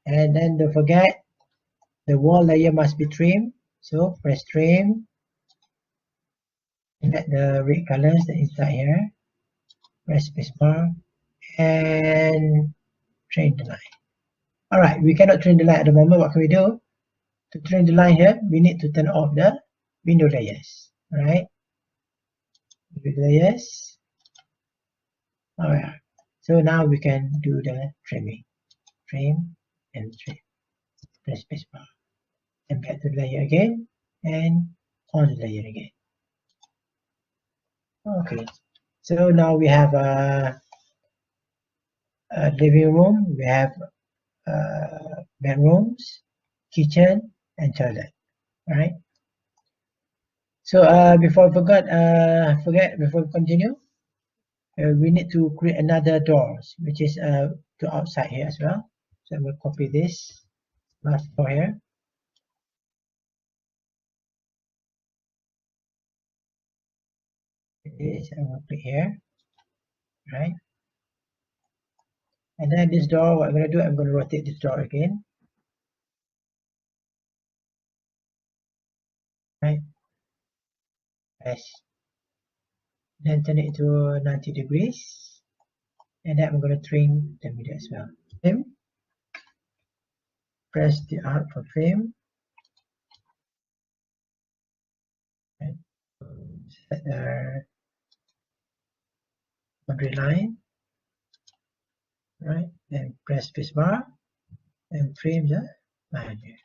And then don't forget the wall layer must be trimmed. So press trim. Select the red colors that is inside here. Press space bar and trim the line. All right, we cannot trim the line at the moment. What can we do? To trim the line here, we need to turn off the window layers, right? Window layers. All right. So now we can do the trimming. Trim and trim. Press space bar. And back to the layer again and on the layer again. Okay. So now we have a living room. We have bedrooms, kitchen, and toilet. Right. So before we continue, we need to create another doors, which is to outside here as well. So I'm going to copy this last door here. this, I'm going to click here, right? And then this door, what I'm going to do, I'm going to rotate this door again, right? Yes. Then turn it to 90 degrees, and then I'm going to trim the middle as well. Frame, press the R for frame, and set the boundary line, right? Then press spacebar and frame the line here.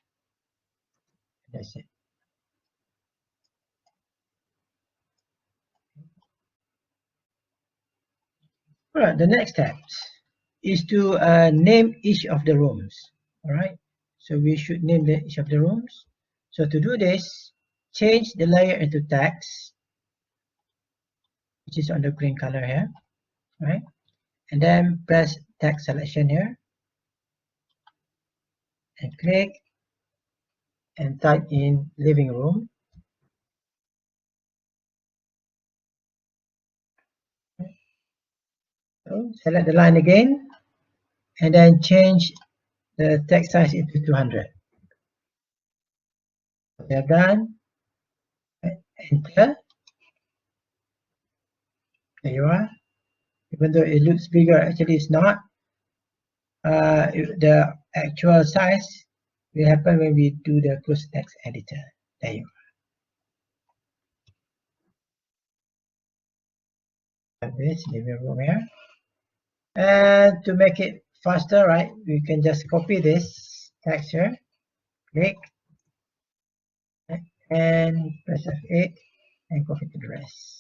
That's it. Alright, the next step is to name each of the rooms. Alright, so we should name each of the rooms. So to do this, change the layer into text, which is on the green color here, right? And then press text selection here and click and type in living room. So select the line again and then change the text size into 200. We are done. Enter. There you are. Even though it looks bigger, actually it's not. The actual size will happen when we do the close text editor. There you have this living room here. And to make it faster, right, we can just copy this text here, click, and press F8 and copy to the rest.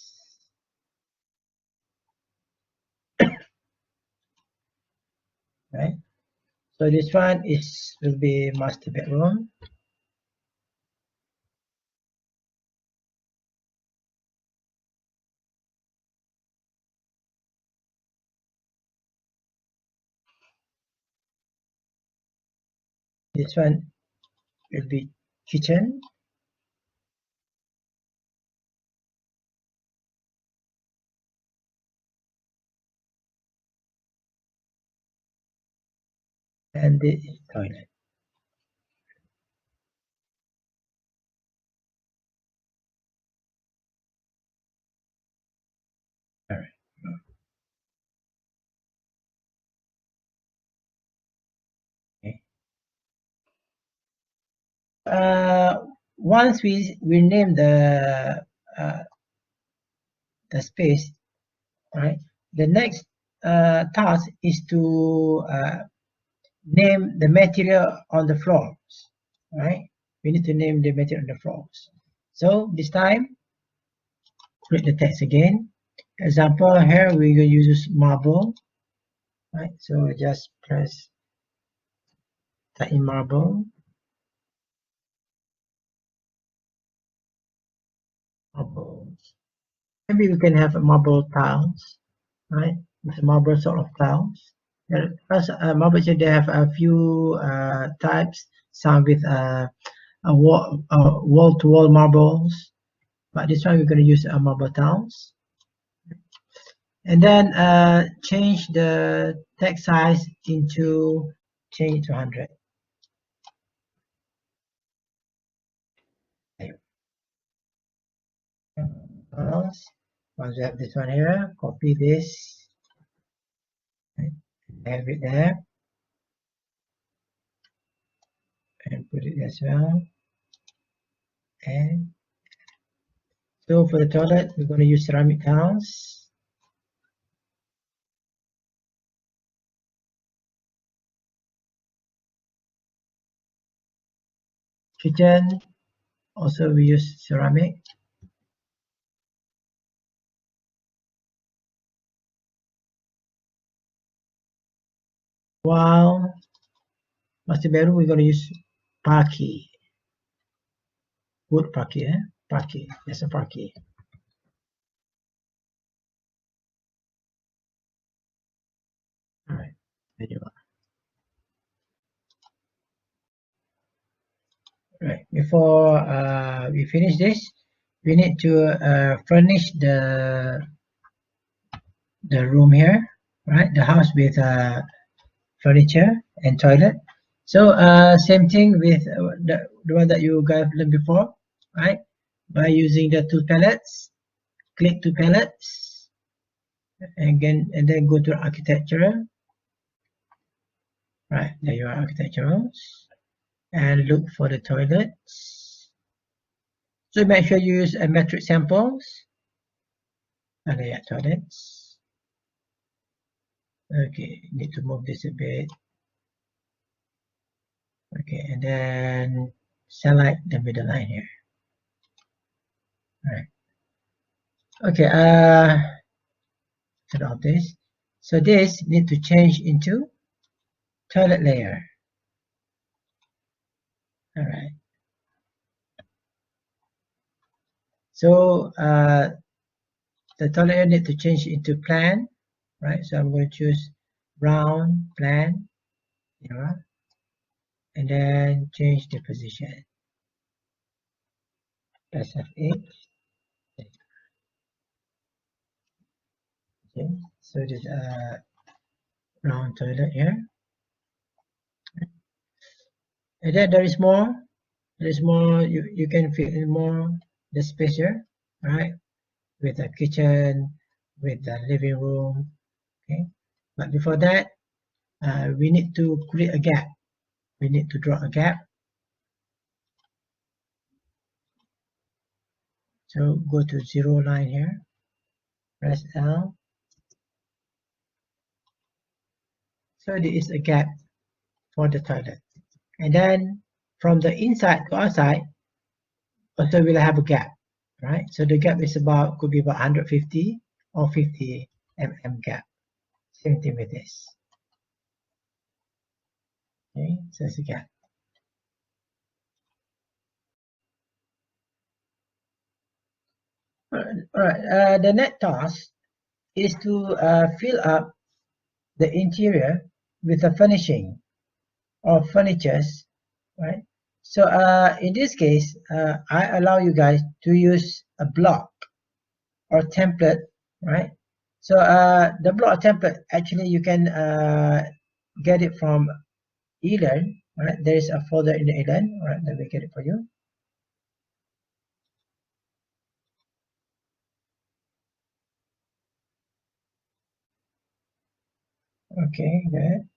Right. So this one will be master bedroom. This one will be kitchen. And this is toilet. All right. Okay. Once we name the space, right? The next task is to name the material on the floors, right? We need to name the material on the floors. So this time, create the text again. Example here, we're going to use marble, right? So just press type in marble. Marbles. Maybe we can have marble tiles, right? With marble sort of tiles. Because marble they have a few types. Some with wall-to-wall marbles, but this one we're going to use marble tiles. And then change the text size into change to 100. Once we have this one here, copy this, have it there, and put it as well. And so for the toilet, we're going to use ceramic tiles. Kitchen, also we use ceramic. While master bedroom, we're going to use parquet. Wood parquet, parquet. That's a parquet. All right, there you are. Right, before we finish this, we need to furnish the room here, right? The house with furniture and toilet. So same thing with the one that you guys learned before, right? By using the two palettes, click two palettes, and then go to architecture. Right, there you are, architecturals, and look for the toilets. So make sure you use a metric samples. And there are toilets. Okay, need to move this a bit. Okay, and then select the middle line here. All right. Okay, turn off this. So this need to change into toilet layer. All right. So the toilet layer need to change into plan, right? So I'm going to choose round plan, here, and then change the position. Press F8. Okay, so this round toilet here, and then there is more. There is more. You can fit in more the space here, right? With a kitchen, with the living room. Okay, but before that, we need to create a gap. We need to draw a gap. So go to 0 line here. Press L. So there is a gap for the toilet, and then from the inside to outside also will have a gap, right? So the gap is about, could be about 150 or 50 mm gap. Same thing with this. Okay, so it's a gap. All right. The next task is to fill up the interior with a furnishing or furnitures, right? So in this case, I allow you guys to use a block or template, right? So the block template, actually you can get it from eLearn, right? There is a folder in the eLearn. All right, let me get it for you. Okay, good.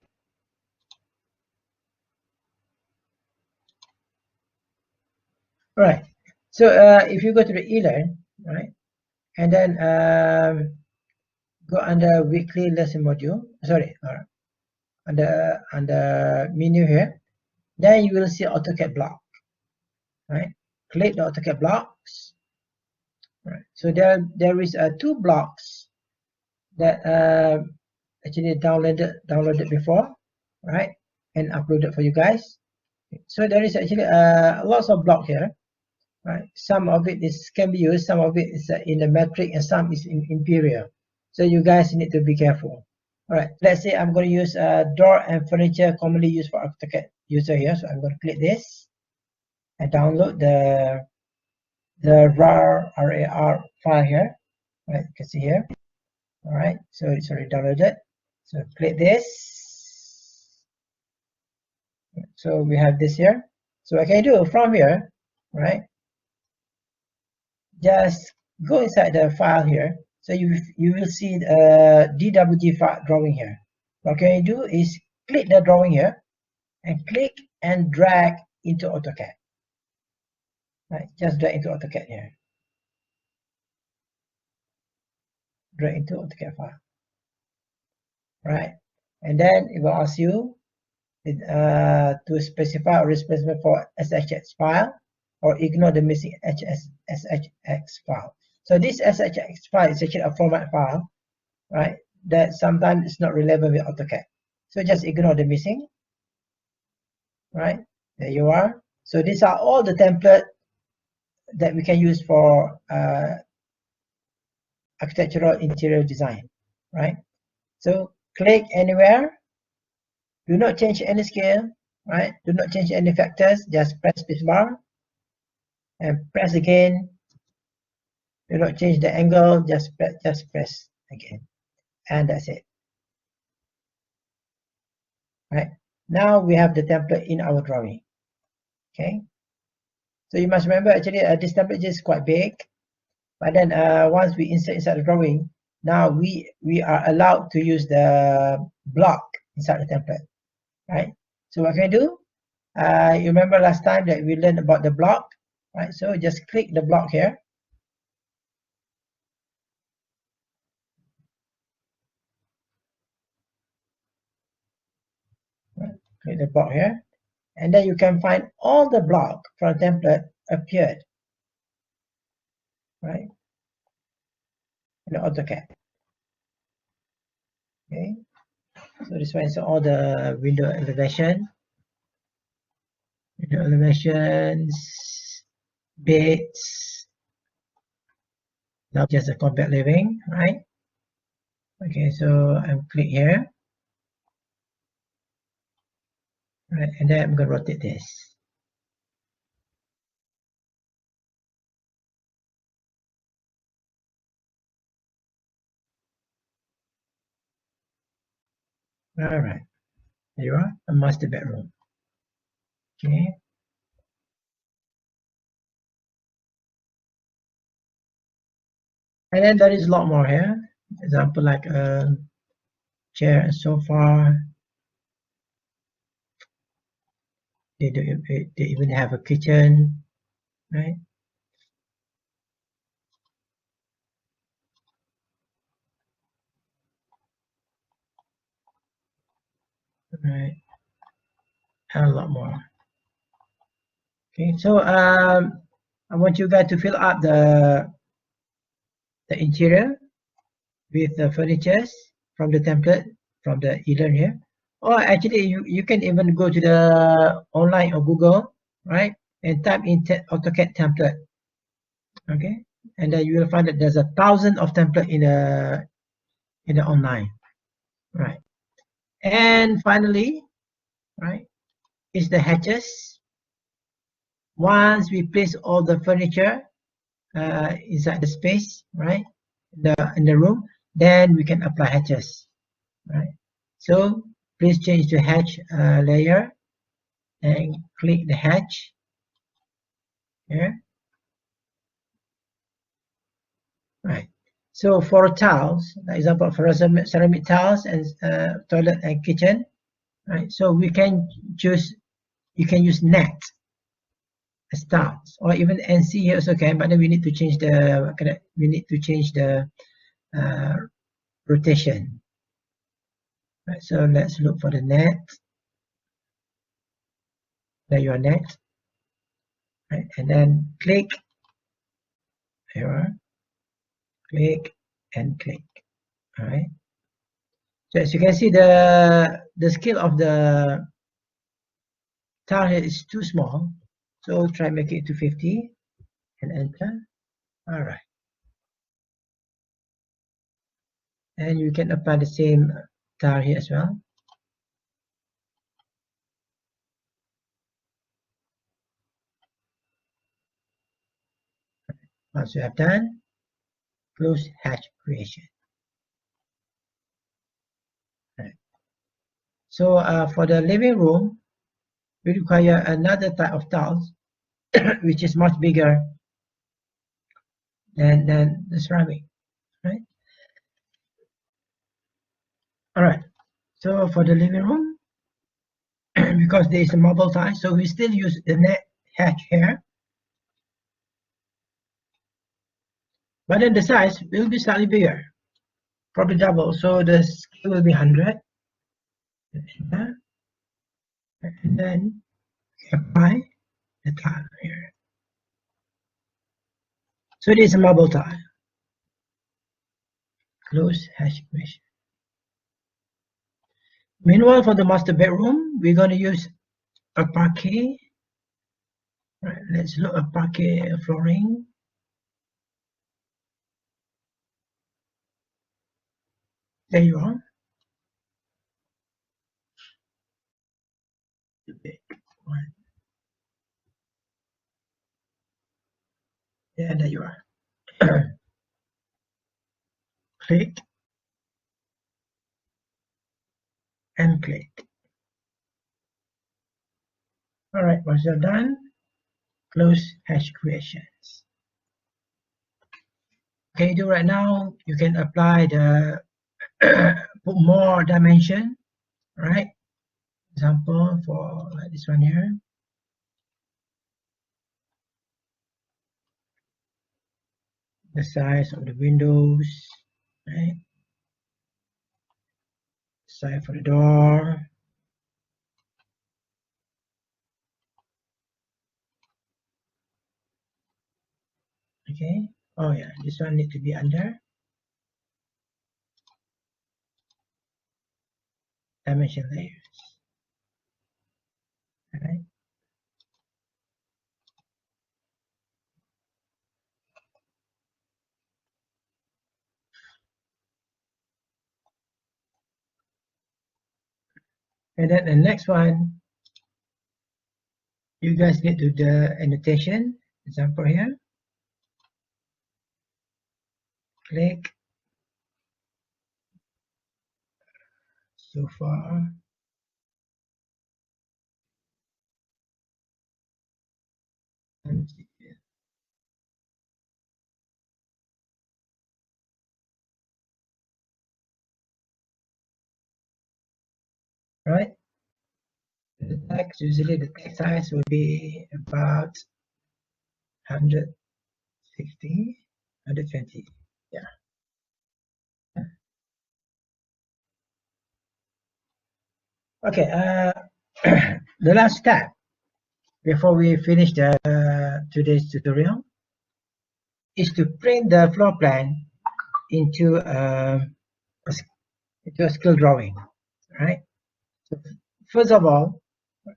All right. So if you go to the eLearn, right, and then go under weekly lesson module. Sorry, under menu here, then you will see AutoCAD block, right? Click the AutoCAD blocks. Right. So there is two blocks that actually downloaded before, right, and uploaded for you guys. So there is actually lots of block here, right? Some of it can be used, some of it is in the metric, and some is in imperial. So you guys need to be careful. All right, let's say I'm going to use door and furniture commonly used for AutoCAD user here. So I'm going to click this and download the RAR file here. Right, you can see here. All right, so it's already downloaded. So click this. So we have this here. So what can I do from here, right? Just go inside the file here. So you will see the DWG file drawing here. What can you do is click the drawing here and click and drag into AutoCAD. Right, just drag into AutoCAD here. Drag into AutoCAD file. Right, and then it will ask you to specify a replacement for SHX file, or ignore the missing SHX file. So this SHX file is actually a format file, right, that sometimes is not relevant with AutoCAD. So just ignore the missing, right? There you are. So these are all the templates that we can use for architectural interior design, right? So click anywhere. Do not change any scale, right? Do not change any factors. Just press spacebar and press again Do not change the angle, just press again, and that's it. Right, now we have the template in our drawing. Okay, so you must remember, actually this template is quite big, but then once we insert inside the drawing, now we are allowed to use the block inside the template. Right, so what can I do? You remember last time that we learned about the block, right? So just click the block here. Right, click the block here, and then you can find all the block from the template appeared, right, in AutoCAD. Okay, so this one is all the window elevations, beds. Now just a compact living, right? Okay, so I'm click here, right, and then I'm gonna rotate this. All right, there you are, a master bedroom. Okay. And then there is a lot more here. Example like a chair and sofa. They even have a kitchen, right? Right, and a lot more. Okay, so I want you guys to fill up the interior with the furnitures from the template from the e-learn here. Or actually you can even go to the online or Google, right, and type in AutoCAD template. Okay, and then you will find that there's 1,000 of template in the online, right? And finally, right, is the hatches. Once we place all the furniture inside the space, right, in the room, then we can apply hatches, right? So please change the hatch layer and click the hatch here, right? So for tiles, for example, for ceramic tiles and toilet and kitchen, right? So we can choose, you can use net as tiles, or even NC here is okay, but then we need to change the rotation. Right, so let's look for the net. There you are, net. Right, and then click. Here you are. Click and click. All right. So as you can see, the scale of the tile here is too small. So try make it to 50 and enter. All right. And you can apply the same tile here as well. Once you have done, close hatch creation. Right. So for the living room, we require another type of tiles, which is much bigger than the ceramic, right? All right. So for the living room, because there is a marble tile, so we still use the net hatch here, but then the size will be slightly bigger, probably double. So the scale will be 100, and then apply the tile here. So it is a marble tile. Close hatch creation. Meanwhile, for the master bedroom, we're going to use a parquet. Right, let's look at parquet flooring. There you are. The big one. Yeah, there you are. click, and click. All right, once you're done, close hash creations. Okay, do right now, you can apply the put more dimension, right? Example for like this one here. The size of the windows, right? Size for the door. Okay. Oh yeah, this one need to be under dimension layers. All right. And then the next one, you guys need to do the annotation. Example here. Click. So far. Right. The text, usually the text size will be about 160, 120. Yeah. Okay. The last step before we finish the today's tutorial is to print the floor plan into a skill drawing. Right. So first of all,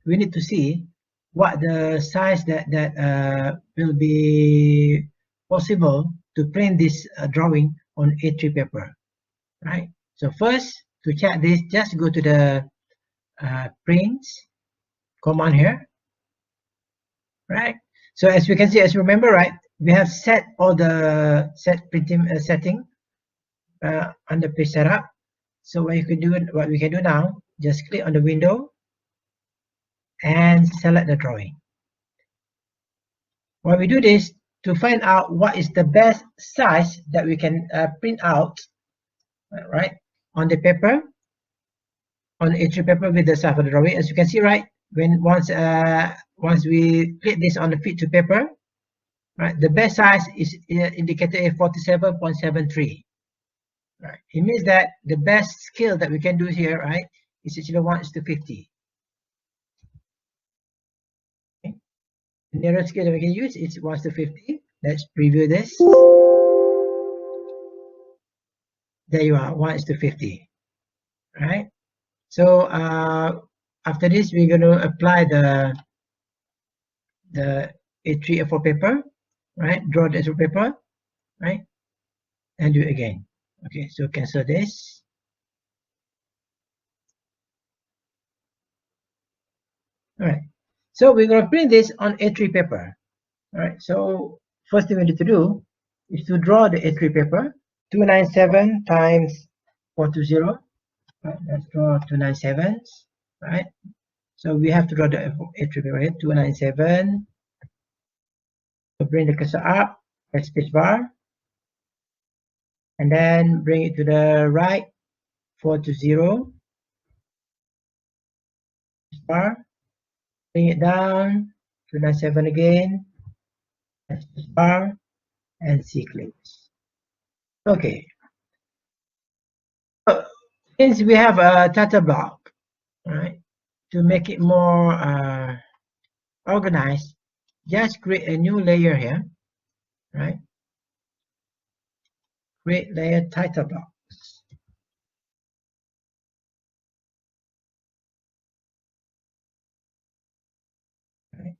we need to see what the size that will be possible to print this drawing on A3 paper, right? So first, to check this, just go to the print command here, right? So as we can see, as you remember, right, we have set all the printing setting under page setup. So what we can do now, just click on the window and select the drawing. Why we do this, to find out what is the best size that we can print out, right, on the paper, on A3 paper with the size of the drawing. As you can see, right, when once we click this on the fit to paper, right, the best size is indicated at 47.73. Right, it means that the best scale that we can do here, right, is actually 1:50. Okay. The nearest scale that we can use is 1:50. Let's preview this. There you are, 1:50. Right. So after this, we're going to apply the A3 A4 paper, right? Draw the A4 paper, right? And do it again. Okay, so cancel this. All right. So we're going to print this on A3 paper. All right. So first thing we need to do is to draw the A3 paper. 297 times 420. Right. Let's draw 297. Right. So we have to draw the A3 paper here. 297. So bring the cursor up, press space bar, and then bring it to the right, 420. Space bar, bring it down, 297 again, space bar, and C clicks. Okay. So, since we have a title block, right, to make it more organized, just create a new layer here, right? Create layer title blocks. Right.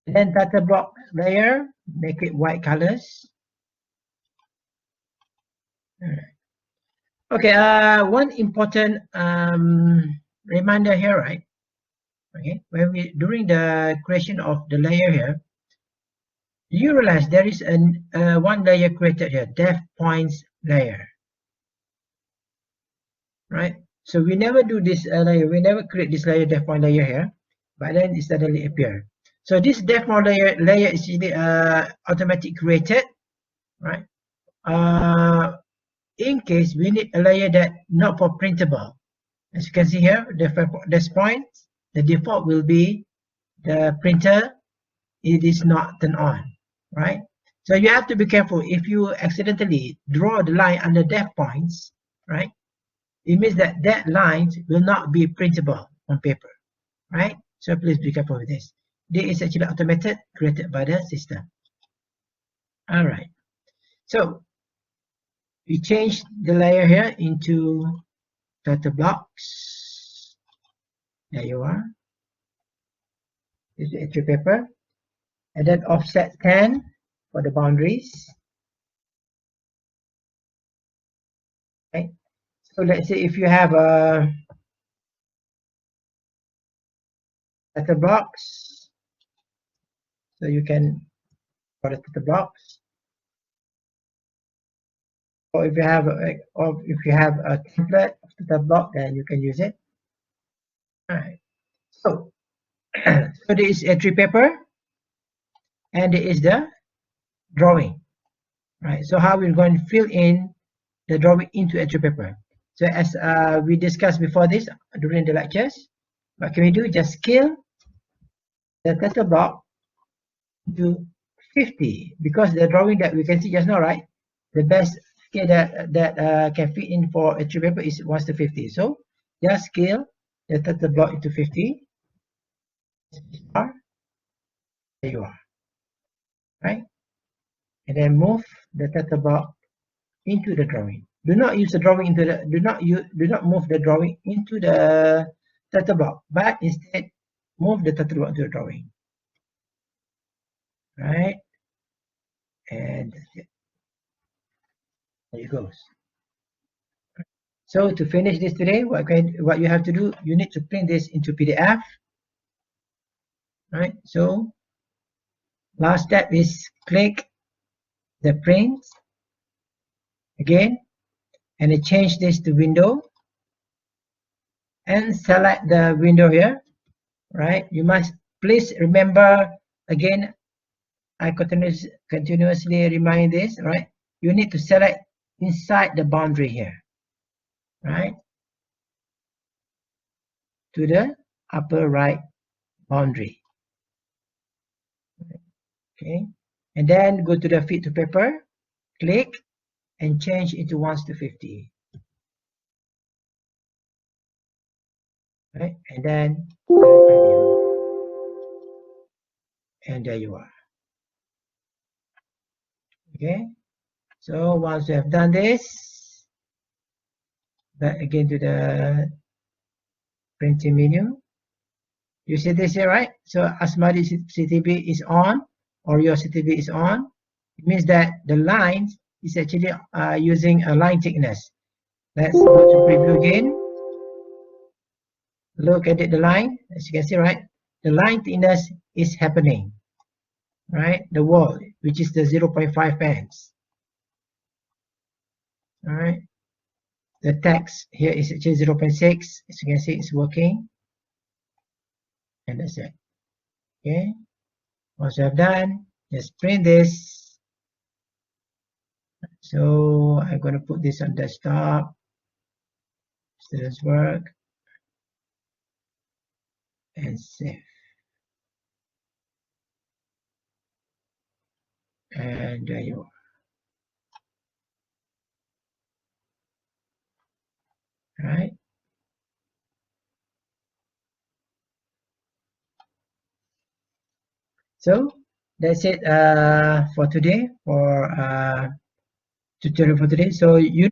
And then title block layer, make it white colors. All right. Okay, one important reminder here, right? Okay, when we during the creation of the layer here, you realize there is one layer created here, def points layer, right? So we never do this layer, we never create this layer, def point layer here, but then it suddenly appear. So this def point layer is automatically created, right? In case we need a layer that not for printable. As you can see here, this point, the default will be the printer, it is not turned on, right? So you have to be careful. If you accidentally draw the line under def points, right, it means that that line will not be printable on paper, right? So please be careful with this. This is actually automated, created by the system. All right. So we change the layer here into title blocks. There you are. This is your paper. And then offset 10 for the boundaries. Okay. So let's say if you have a title box, so you can put a title box. Or if you have a template of the block, then you can use it. All right. So, so there is a tree paper, and there is the drawing, right? So how we're going to fill in the drawing into a tree paper. So as we discussed before this during the lectures, what can we do? Just scale the title block to 50, because the drawing that we can see just now, right? The best scale that can fit in for a tree paper is 1:50. So just scale the title block into 50. There you are, right? And then move the title block into the drawing. Do not use the drawing into the do not move the drawing into the title block, but instead move the title block to the drawing. Right? And that's it. There it goes. So to finish this today, what you have to do, you need to print this into PDF. Right? So last step is click the print again, and then change this to window, and select the window here. Right? You must please remember again, I continuously remind this, right? You need to select inside the boundary here, right? To the upper right boundary. Okay, and then go to the fit to paper, click, and change it to 1:50. Right, and then and there you are. Okay, so once you have done this, back again to the printing menu. You see this here, right? So Asmadi CTB is on, or your CTB is on. It means that the line is actually using a line thickness. Let's go to preview again. Look at the line, as you can see, right? The line thickness is happening, right? The wall, which is the 0.5 pence. All right. The text here is actually 0.6. As you can see, it's working. And that's it. Okay. Once you have done, just print this. So I'm going to put this on desktop. Students work. And save. And there you are. Right. So that's it for today, for tutorial for today. So you